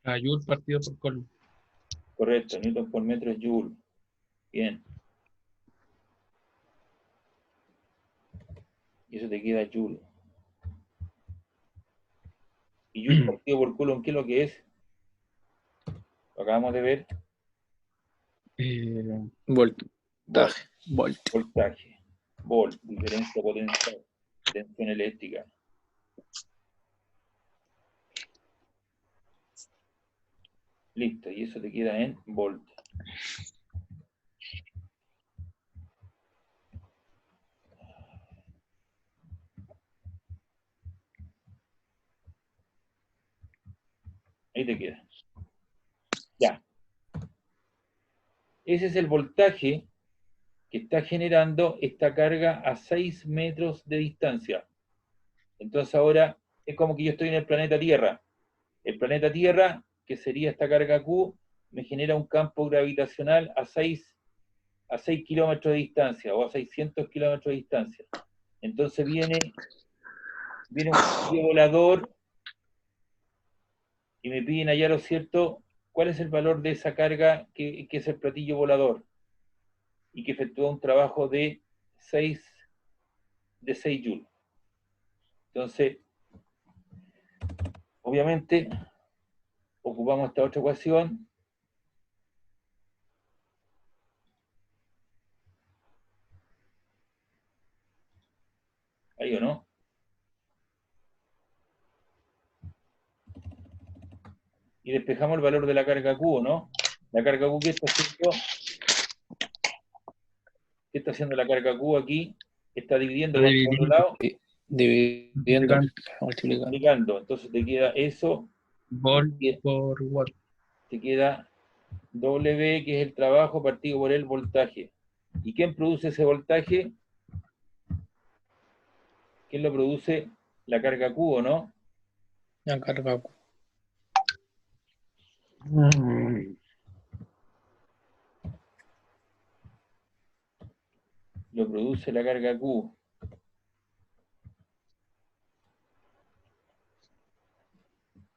A joule partido por coulomb. Correcto, newton por metro es joule. Bien. Y eso te queda joule. ¿Y joule partido por coulomb qué es lo que es? Lo acabamos de ver. Voltaje. Volt. Voltaje. Volt, diferencia potencial. Tensión eléctrica. Listo, y eso te queda en volt. Ahí te queda. Ya. Ese es el voltaje que está generando esta carga a 6 metros de distancia. Entonces ahora es como que yo estoy en el planeta Tierra. El planeta Tierra, que sería esta carga Q, me genera un campo gravitacional a 6 kilómetros de distancia o a 600 kilómetros de distancia. Entonces viene un platillo volador y me piden hallar, ¿lo cierto? ¿Cuál es el valor de esa carga que es el platillo volador? Y que efectúa un trabajo de 6 joules. Entonces, obviamente, ocupamos esta otra ecuación. Ahí o no. Y despejamos el valor de la carga Q, ¿no? La carga Q, ¿qué está haciendo? ¿Qué está haciendo la carga Q aquí? Está dividiendo por otro lado. Dividiendo, multiplicando. Entonces te queda eso. Volt por watt. Te queda W, que es el trabajo partido por el voltaje. ¿Y quién produce ese voltaje? ¿Quién lo produce? La carga Q, ¿o no? La carga Q. Lo produce la carga Q.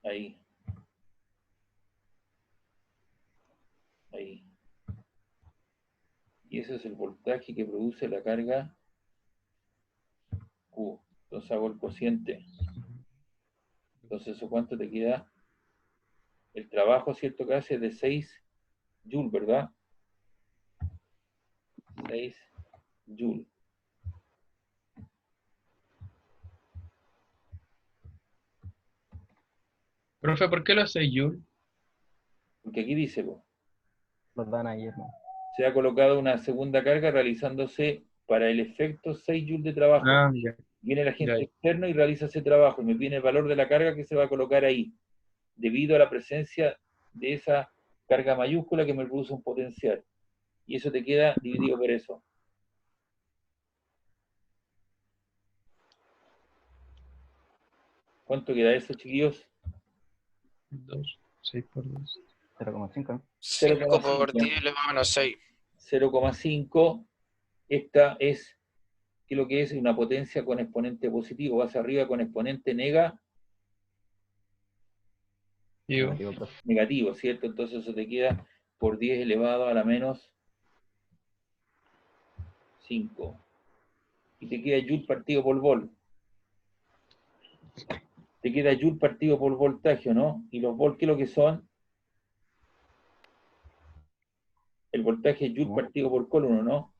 Ahí. Ahí. Y ese es el voltaje que produce la carga Q. Entonces hago el cociente. Entonces, ¿eso cuánto te queda? El trabajo, ¿cierto? Que hace de 6 joules, ¿verdad? 6 joules. Profe, ¿por qué lo hace joule? Porque aquí dice, Los dan ayer, ¿no? se ha colocado una segunda carga realizándose para el efecto 6 joules de trabajo. Ah, ya. Viene el agente externo y realiza ese trabajo, y me viene el valor de la carga que se va a colocar ahí, debido a la presencia de esa carga mayúscula que me produce un potencial. Y eso te queda dividido por eso. ¿Cuánto queda eso, chiquillos? 2, 6 por 2. 0,5, ¿no? 5 por 10 elevado a menos 6. 0,5. Esta es, ¿qué es lo que es? Una potencia con exponente positivo. Vas arriba con exponente negativo, ¿cierto? Entonces eso te queda por 10 elevado a la menos 5. Y te queda joule partido por vol. Te queda Joule partido por voltaje, ¿no? Y los volt, ¿qué es lo que son? El voltaje es Joule partido por Coulomb, ¿no?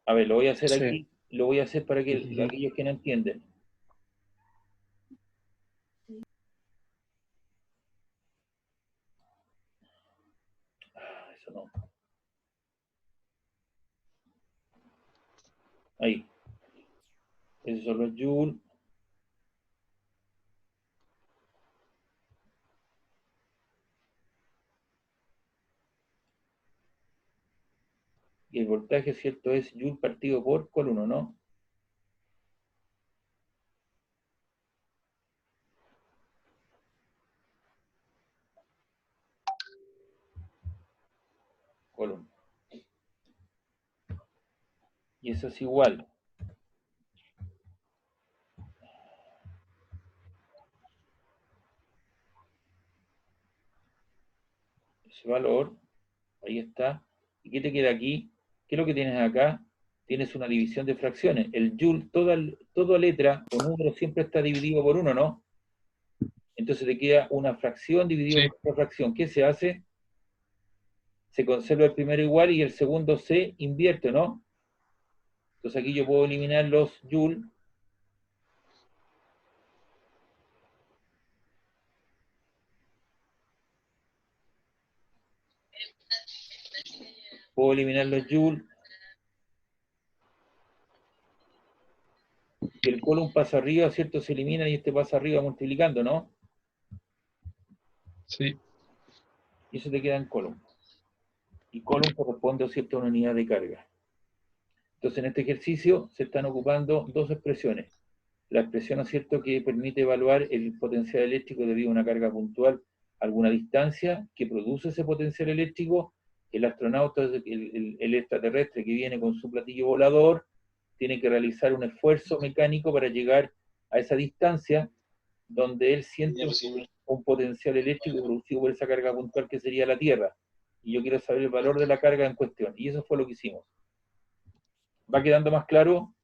A ver, lo voy a hacer Sí. aquí, lo voy a hacer para que Ujú. aquellos que no entienden. Eso no. Ahí. Esos son los Joule. Y el voltaje, ¿cierto? Es Joule partido por Coulomb, ¿no? Coulomb. Y eso es igual. Ese valor, ahí está. ¿Y qué te queda aquí? ¿Qué es lo que tienes acá? Tienes una división de fracciones. El Joule, toda letra o número siempre está dividido por 1, ¿no? Entonces te queda una fracción dividida Sí. por otra fracción. ¿Qué se hace? Se conserva el primero igual y el segundo se invierte, ¿no? Entonces aquí yo puedo eliminar los Joule. Puedo eliminar los Joule. Y el Coulomb pasa arriba, ¿cierto? Se elimina y este pasa arriba multiplicando, ¿no? Sí. Y eso te queda en Coulomb. Y Coulomb corresponde, ¿cierto?, a una unidad de carga. Entonces en este ejercicio se están ocupando dos expresiones. La expresión, ¿no es cierto?, que permite evaluar el potencial eléctrico debido a una carga puntual a alguna distancia que produce ese potencial eléctrico. El astronauta, el extraterrestre que viene con su platillo volador, tiene que realizar un esfuerzo mecánico para llegar a esa distancia donde él siente un potencial eléctrico producido por esa carga puntual que sería la Tierra. Y yo quiero saber el valor de la carga en cuestión. Y eso fue lo que hicimos. ¿Va quedando más claro?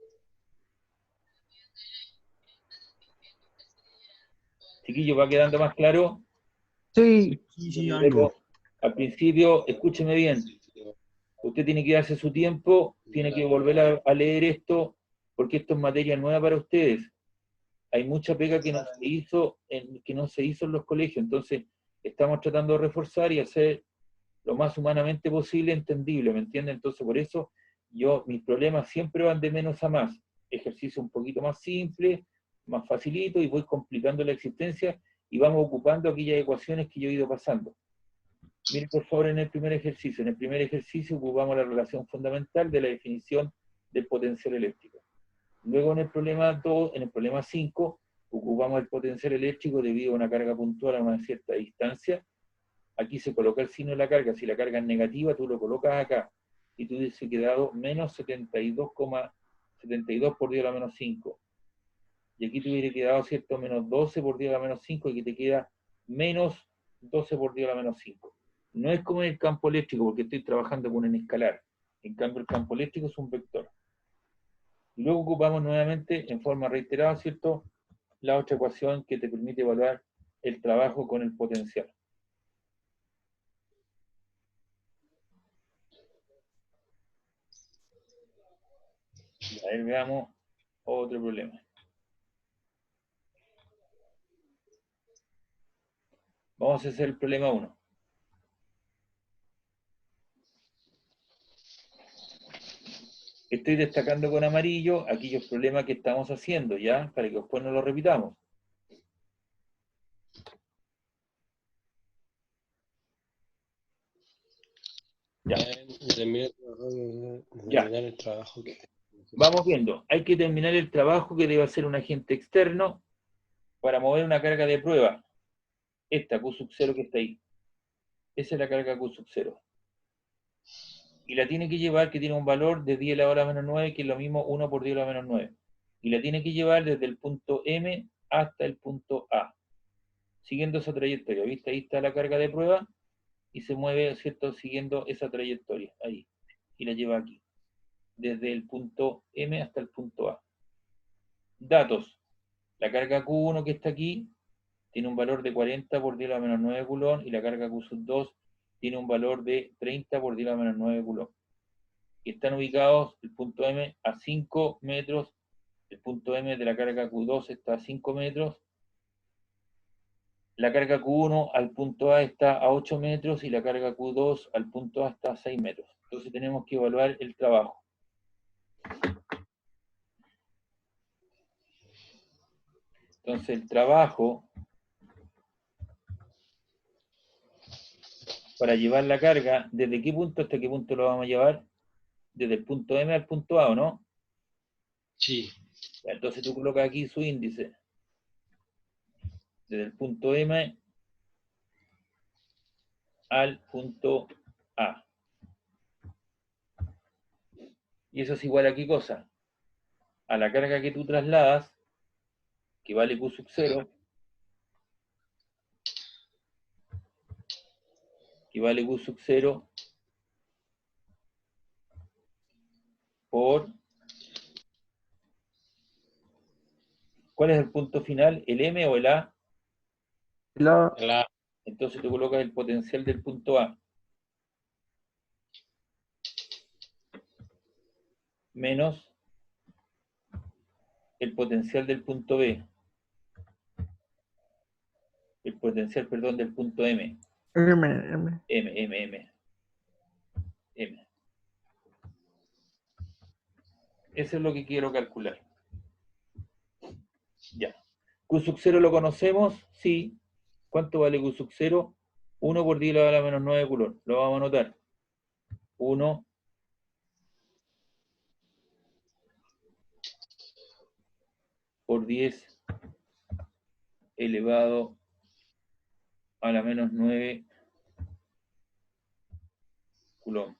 Chiquillos, ¿va quedando más claro? Sí. Sí, algo. Al principio, escúcheme bien, usted tiene que darse su tiempo, tiene que volver a leer esto, porque esto es materia nueva para ustedes. Hay mucha pega que no se hizo en los colegios, entonces estamos tratando de reforzar y hacer lo más humanamente posible entendible, ¿me entienden? Entonces por eso mis problemas siempre van de menos a más. Ejercicio un poquito más simple, más facilito, y voy complicando la existencia y vamos ocupando aquellas ecuaciones que yo he ido pasando. Miren por favor en el primer ejercicio. En el primer ejercicio ocupamos la relación fundamental de la definición del potencial eléctrico. Luego en el problema 2, en el problema 5, ocupamos el potencial eléctrico debido a una carga puntual a una cierta distancia. Aquí se coloca el signo de la carga. Si la carga es negativa, tú lo colocas acá. Y tú dices que dado menos 72,72 por 10 a la menos 5. Y aquí te hubiera quedado, ¿cierto?, menos 12 por 10 a la menos 5, y aquí te queda menos 12 por 10 a la menos 5. No es como en el campo eléctrico, porque estoy trabajando con un escalar. En cambio, el campo eléctrico es un vector. Y luego ocupamos nuevamente, en forma reiterada, ¿cierto?, la otra ecuación que te permite evaluar el trabajo con el potencial. A ver, veamos otro problema. Vamos a hacer el problema 1. Estoy destacando con amarillo aquellos problemas que estamos haciendo, ¿ya? Para que después no lo repitamos. Ya. Ya. El trabajo que... Vamos viendo. Hay que terminar el trabajo que debe hacer un agente externo para mover una carga de prueba. Esta Q sub 0 que está ahí. Esa es la carga Q sub 0. Y la tiene que llevar, que tiene un valor de 10 a la hora menos 9, que es lo mismo 1 por 10 a la menos 9. Y la tiene que llevar desde el punto M hasta el punto A. Siguiendo esa trayectoria. ¿Viste? Ahí está la carga de prueba y se mueve, ¿cierto?, siguiendo esa trayectoria. Ahí. Y la lleva aquí. Desde el punto M hasta el punto A. datos. La carga Q1 que está aquí tiene un valor de 40 por 10 a la menos 9 culón y la carga Q2 tiene un valor de 30 por 10 a la menos 9 culón. Y están ubicados el punto M a 5 metros, el punto M de la carga Q2 está a 5 metros, la carga Q1 al punto A está a 8 metros y la carga Q2 al punto A está a 6 metros. Entonces tenemos que evaluar el trabajo. Entonces el trabajo para llevar la carga, ¿desde qué punto hasta qué punto lo vamos a llevar? Desde el punto M al punto A, ¿o no? Sí. Entonces tú colocas aquí su índice. Desde el punto M al punto A. ¿Y eso es igual a qué cosa? A la carga que tú trasladas, que vale Q sub 0, que vale Q sub 0 por... ¿Cuál es el punto final? ¿El M o el A? El A. El A. Entonces tú colocas el potencial del punto A menos el potencial del punto B. El potencial, perdón, del punto M. M. Eso es lo que quiero calcular. Ya. Q sub 0 lo conocemos, sí. ¿Cuánto vale Q sub 0? 1 por 10 a la menos 9 culón. Lo vamos a anotar. 1 por 10 elevado a la menos 9 culón.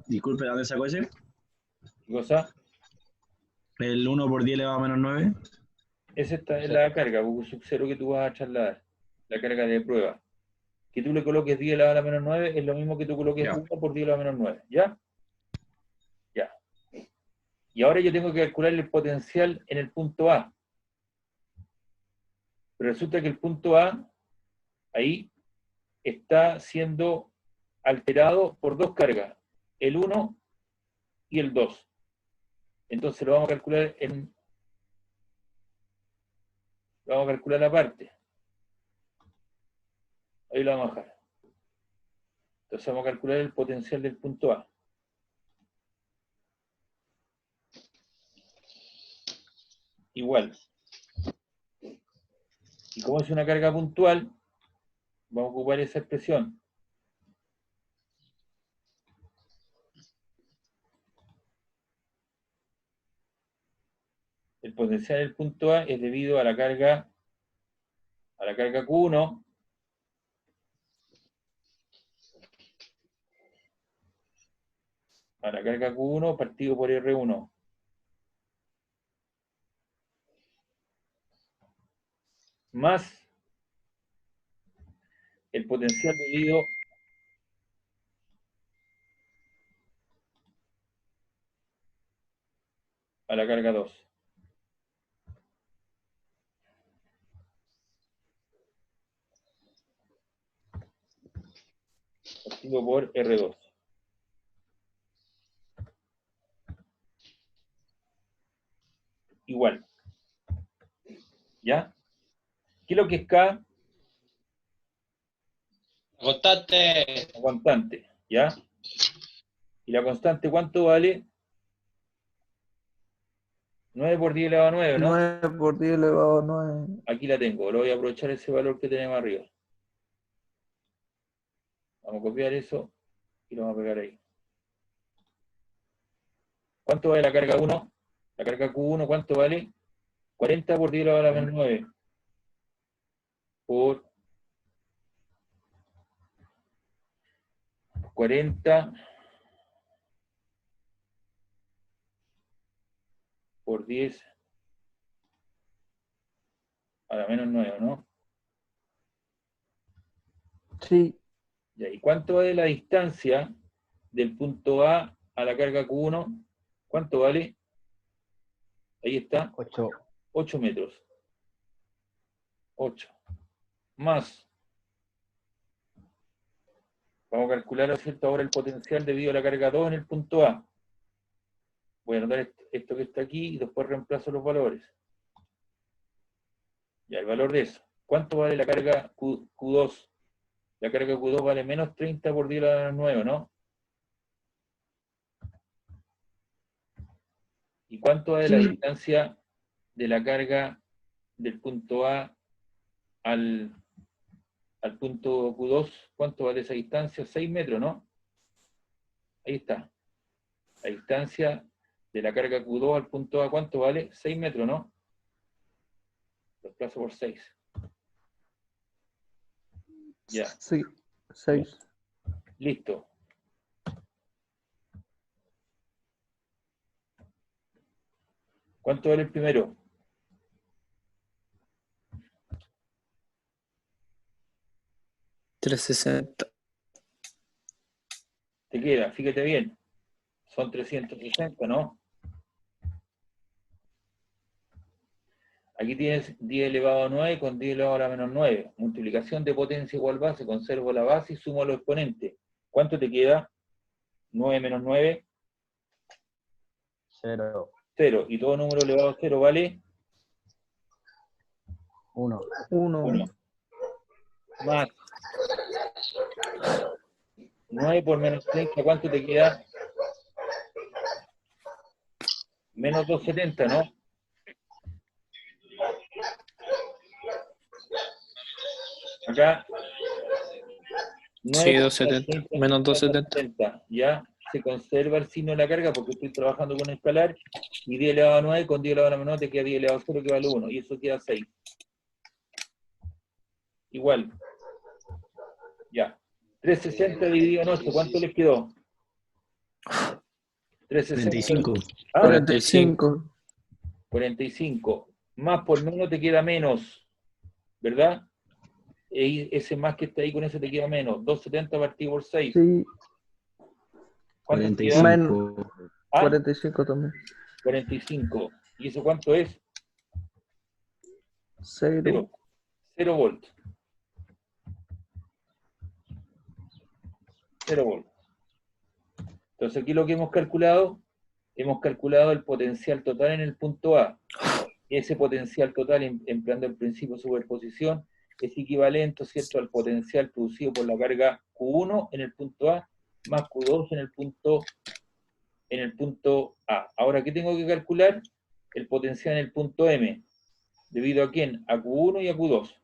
Disculpe, ¿dónde sacó ese? ¿Qué cosa? El 1 por 10 elevado a menos 9. Esa es la carga, Q sub 0 que tú vas a trasladar. La carga de prueba. Que tú le coloques 10 elevado a la menos 9 es lo mismo que tú coloques 1 por 10 elevado a menos 9. ¿Ya? Ya. Y ahora yo tengo que calcular el potencial en el punto A. Pero resulta que el punto A, ahí, está siendo alterado por dos cargas, el 1 y el 2. Entonces lo vamos a calcular aparte. Ahí lo vamos a bajar. Entonces vamos a calcular el potencial del punto A. Igual. Y como es una carga puntual, vamos a ocupar esa expresión. El potencial del punto A es debido a la carga Q1 partido por R1 más el potencial debido a la carga 2. Partido por R2. Igual. ¿Ya? ¿Qué es lo que es K? Constante. La constante. ¿Ya? ¿Y la constante cuánto vale? 9 por 10 elevado a 9, ¿no? 9 por 10 elevado a 9. Aquí la tengo. Lo voy a aprovechar ese valor que tenemos arriba. Vamos a copiar eso y lo vamos a pegar ahí. ¿Cuánto vale la carga 1? La carga Q1, ¿cuánto vale? 40 por 10 elevado a la menos 9. Por 40 por 10 a la menos 9, ¿no? Sí. Ya, ¿y cuánto vale la distancia del punto A a la carga Q1? ¿Cuánto vale? Ahí está. 8 metros. 8. Más. Vamos a calcular, ¿no es cierto?, ahora el potencial debido a la carga 2 en el punto A. Voy a anotar esto que está aquí y después reemplazo los valores. Ya, el valor de eso. ¿Cuánto vale la carga Q2? La carga Q2 vale menos 30 por 10 a la 9, ¿no? ¿Y cuánto vale la distancia de la carga del punto A al punto Q2? ¿Cuánto vale esa distancia? 6 metros, ¿no? Ahí está. La distancia de la carga Q2 al punto A, ¿cuánto vale? 6 metros, ¿no? Lo desplazo por 6. Ya. Sí, 6. Listo. ¿Cuánto vale el primero? $360. Te queda, fíjate bien. Son 360, ¿no? Aquí tienes 10 elevado a 9 con 10 elevado a la menos 9. Multiplicación de potencia igual base, conservo la base y sumo los exponentes. ¿Cuánto te queda? 9 menos 9. 0. 0. Y todo número elevado a 0 vale 1. 1. Más 9 por menos 30, ¿cuánto te queda? Menos 270, ¿no? Acá 9 Sí, por 270. 30, Menos 270. 270. Ya se conserva el signo de la carga porque estoy trabajando con escalar. Y 10 elevado a 9 con 10 elevado a la menos 9 te queda 10 elevado a 0 que vale 1. Y eso queda 6. Igual. Ya. 360 dividido en 8, ¿cuánto les quedó? 360. 45. ¿Ah? 45. 45. Más por menos te queda menos. ¿Verdad? Ese más que está ahí con ese te queda menos. 270 partido por 6. Sí, ¿Cuánto te queda? 45. 45 también. 45. ¿Y eso cuánto es? 0. 0 volts. 0 volts. Entonces aquí lo que hemos calculado el potencial total en el punto A. Ese potencial total, empleando el principio de superposición, es equivalente, ¿cierto?, al potencial producido por la carga Q1 en el punto A más Q2 en el punto A. Ahora, ¿qué tengo que calcular? El potencial en el punto M. ¿Debido a quién? A Q1 y a Q2.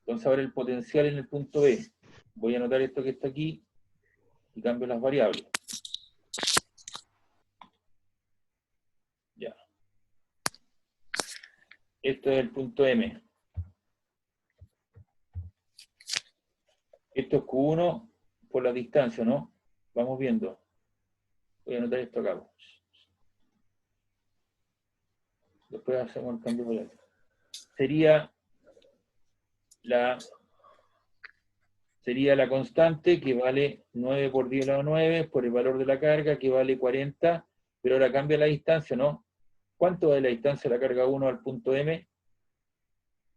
Entonces ahora el potencial en el punto B. Voy a anotar esto que está aquí y cambio las variables. Ya. Esto es el punto M. Esto es Q1 por la distancia, ¿no? Vamos viendo. Voy a anotar esto acá. Después hacemos el cambio de sería la constante que vale 9 por 10 elevado a 9 por el valor de la carga que vale 40, pero ahora cambia la distancia, ¿no? ¿Cuánto vale la distancia de la carga 1 al punto M?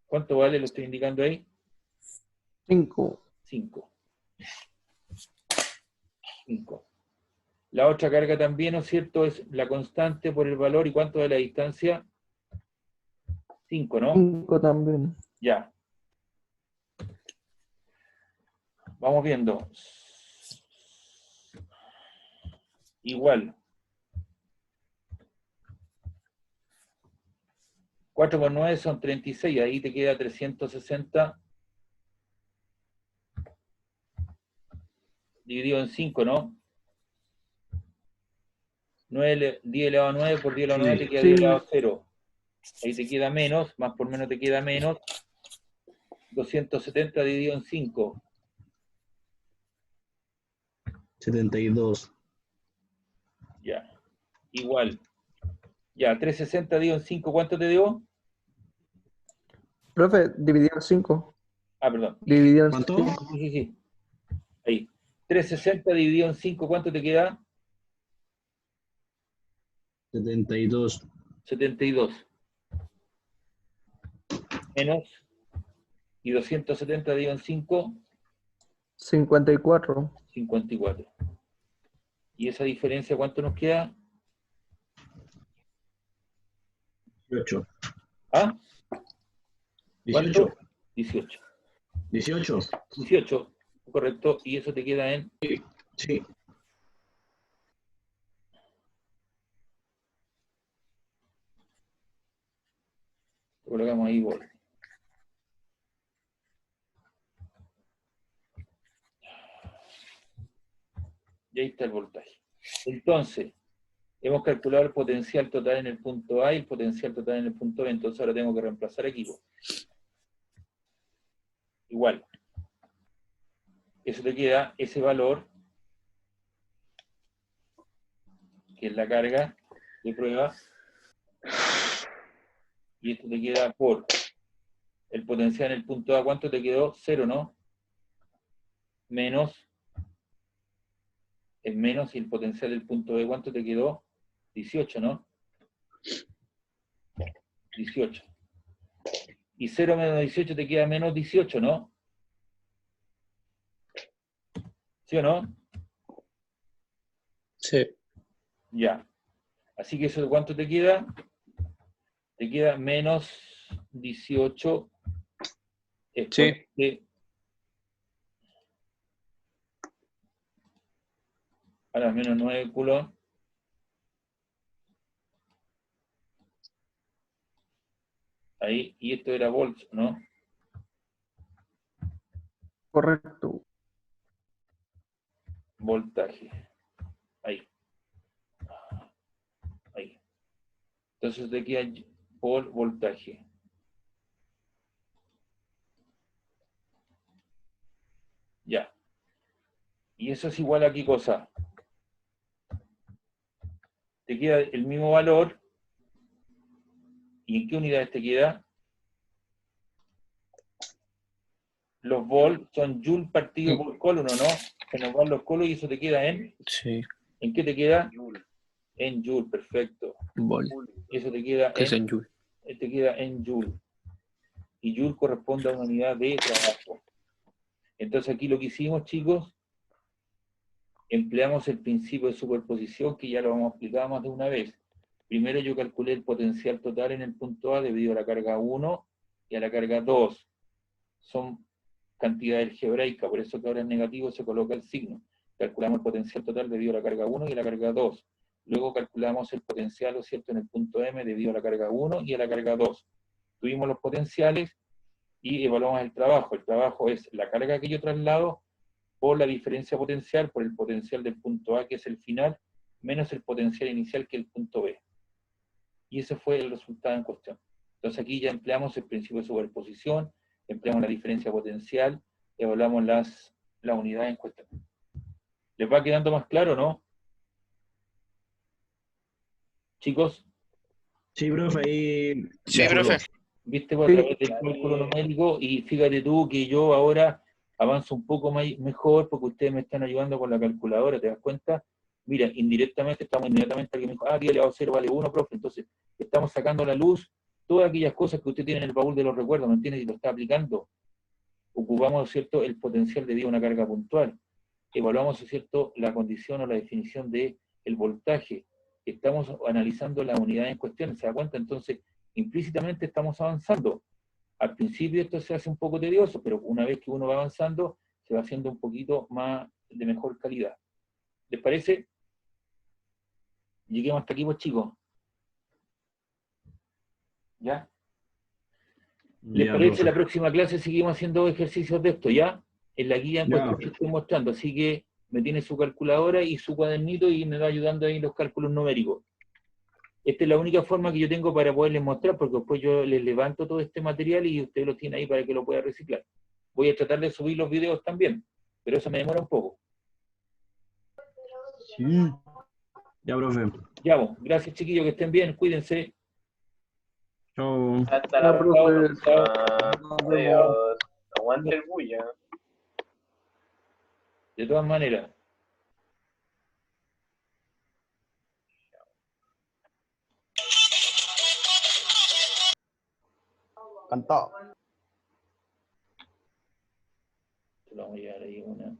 ¿Cuánto vale? Lo estoy indicando ahí. 5. 5. La otra carga también, ¿no es cierto? Es la constante por el valor. ¿Y cuánto vale la distancia? 5, ¿no? 5 también. Ya. Vamos viendo. Igual. 4 por 9 son 36. Ahí te queda 360 dividido en 5, ¿no? 10 elevado a 9 por 10 elevado a 9 te queda 10 elevado a 0. Ahí te queda menos, más por menos te queda menos. 270 dividido en 5. 72. Ya. Igual. Ya, 360 dividido en 5, ¿cuánto te dio? Profe, dividido en 5. Ah, perdón. Dividido en ¿Cuánto? 5. Sí. Ahí. 360 dividido en 5, ¿cuánto te queda? 72. 72. Menos. Y 270 dividido en 5, 54. 54. ¿Y esa diferencia cuánto nos queda? 18. ¿Ah? 18. ¿Cuánto? 18. 18. 18, correcto. Y eso te queda en... Sí. Colocamos ahí volt. Y ahí está el voltaje. Entonces, hemos calculado el potencial total en el punto A y el potencial total en el punto B. Entonces ahora tengo que reemplazar equipo. Igual. Eso te queda ese valor, que es la carga de prueba. Y esto te queda por el potencial en el punto A. ¿Cuánto te quedó? 0, ¿no? Menos. Es menos, y el potencial del punto B, ¿cuánto te quedó? 18, ¿no? 18. Y 0 menos 18 te queda menos 18, ¿no? ¿Sí o no? Sí. Ya. Así que eso, ¿cuánto te queda? Te queda menos 18 exponente a la menos 9 coulomb. Ahí, y esto era volts, ¿no? Correcto. Voltaje. Ahí. Ahí. Entonces te queda por voltaje. Ya. Y eso es igual a qué cosa. Te queda el mismo valor. ¿Y en qué unidades te queda? Los volt son joule partido por coulomb, ¿no? Se nos van los coulombs y eso te queda en... Sí. ¿En qué te queda? En joule, perfecto. Volt. Y eso te queda ¿Qué es en joule? Te queda en joule. Y joule corresponde a una unidad de trabajo. Entonces aquí lo que hicimos, chicos, empleamos el principio de superposición, que ya lo hemos explicado más de una vez. Primero yo calculé el potencial total en el punto A debido a la carga 1 y a la carga 2. Son cantidades algebraicas, por eso que ahora en negativo se coloca el signo. Calculamos el potencial total debido a la carga 1 y a la carga 2. Luego calculamos el potencial, ¿no es cierto?, en el punto M debido a la carga 1 y a la carga 2. Tuvimos los potenciales y evaluamos el trabajo. El trabajo es la carga que yo traslado por la diferencia potencial, por el potencial del punto A, que es el final, menos el potencial inicial, que es el punto B. Y ese fue el resultado en cuestión. Entonces aquí ya empleamos el principio de superposición, empleamos la diferencia potencial, evaluamos la unidad en cuestión. ¿Les va quedando más claro, no? Chicos. Sí, profe, ahí... Sí, profe. Viste, pues, a través del cálculo numérico, y fíjate tú que yo ahora avanzo un poco mejor porque ustedes me están ayudando con la calculadora, ¿te das cuenta? Mira, indirectamente estamos inmediatamente, alguien me dijo, pi elevado a 0 vale 1, profe, entonces estamos sacando a la luz todas aquellas cosas que usted tiene en el baúl de los recuerdos, ¿me entiendes? Y lo está aplicando. Ocupamos, ¿cierto?, el potencial debido a una carga puntual. Evaluamos, ¿cierto?, la condición o la definición del voltaje. Estamos analizando la unidad en cuestión, ¿se da cuenta? Entonces, implícitamente estamos avanzando. Al principio esto se hace un poco tedioso, pero una vez que uno va avanzando, se va haciendo un poquito más de mejor calidad. ¿Les parece? Lleguemos hasta aquí, pues, chicos. ¿Ya? ¿Les parece? profe. La próxima clase seguimos haciendo ejercicios de esto, ¿ya? En la guía en cuestión que estoy mostrando, así que me tiene su calculadora y su cuadernito y me va ayudando ahí en los cálculos numéricos. Esta es la única forma que yo tengo para poderles mostrar, porque después yo les levanto todo este material y ustedes lo tienen ahí para que lo puedan reciclar. Voy a tratar de subir los videos también, pero eso me demora un poco. Sí. Ya, profe. Ya, vos. Gracias, chiquillos, que estén bien, cuídense. Chao. Hasta la próxima. Chao. Adiós. Aguante el bulla. De todas maneras. Cantado. Lo vamos a llevar ahí una.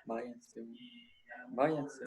Váyanse. Váyanse.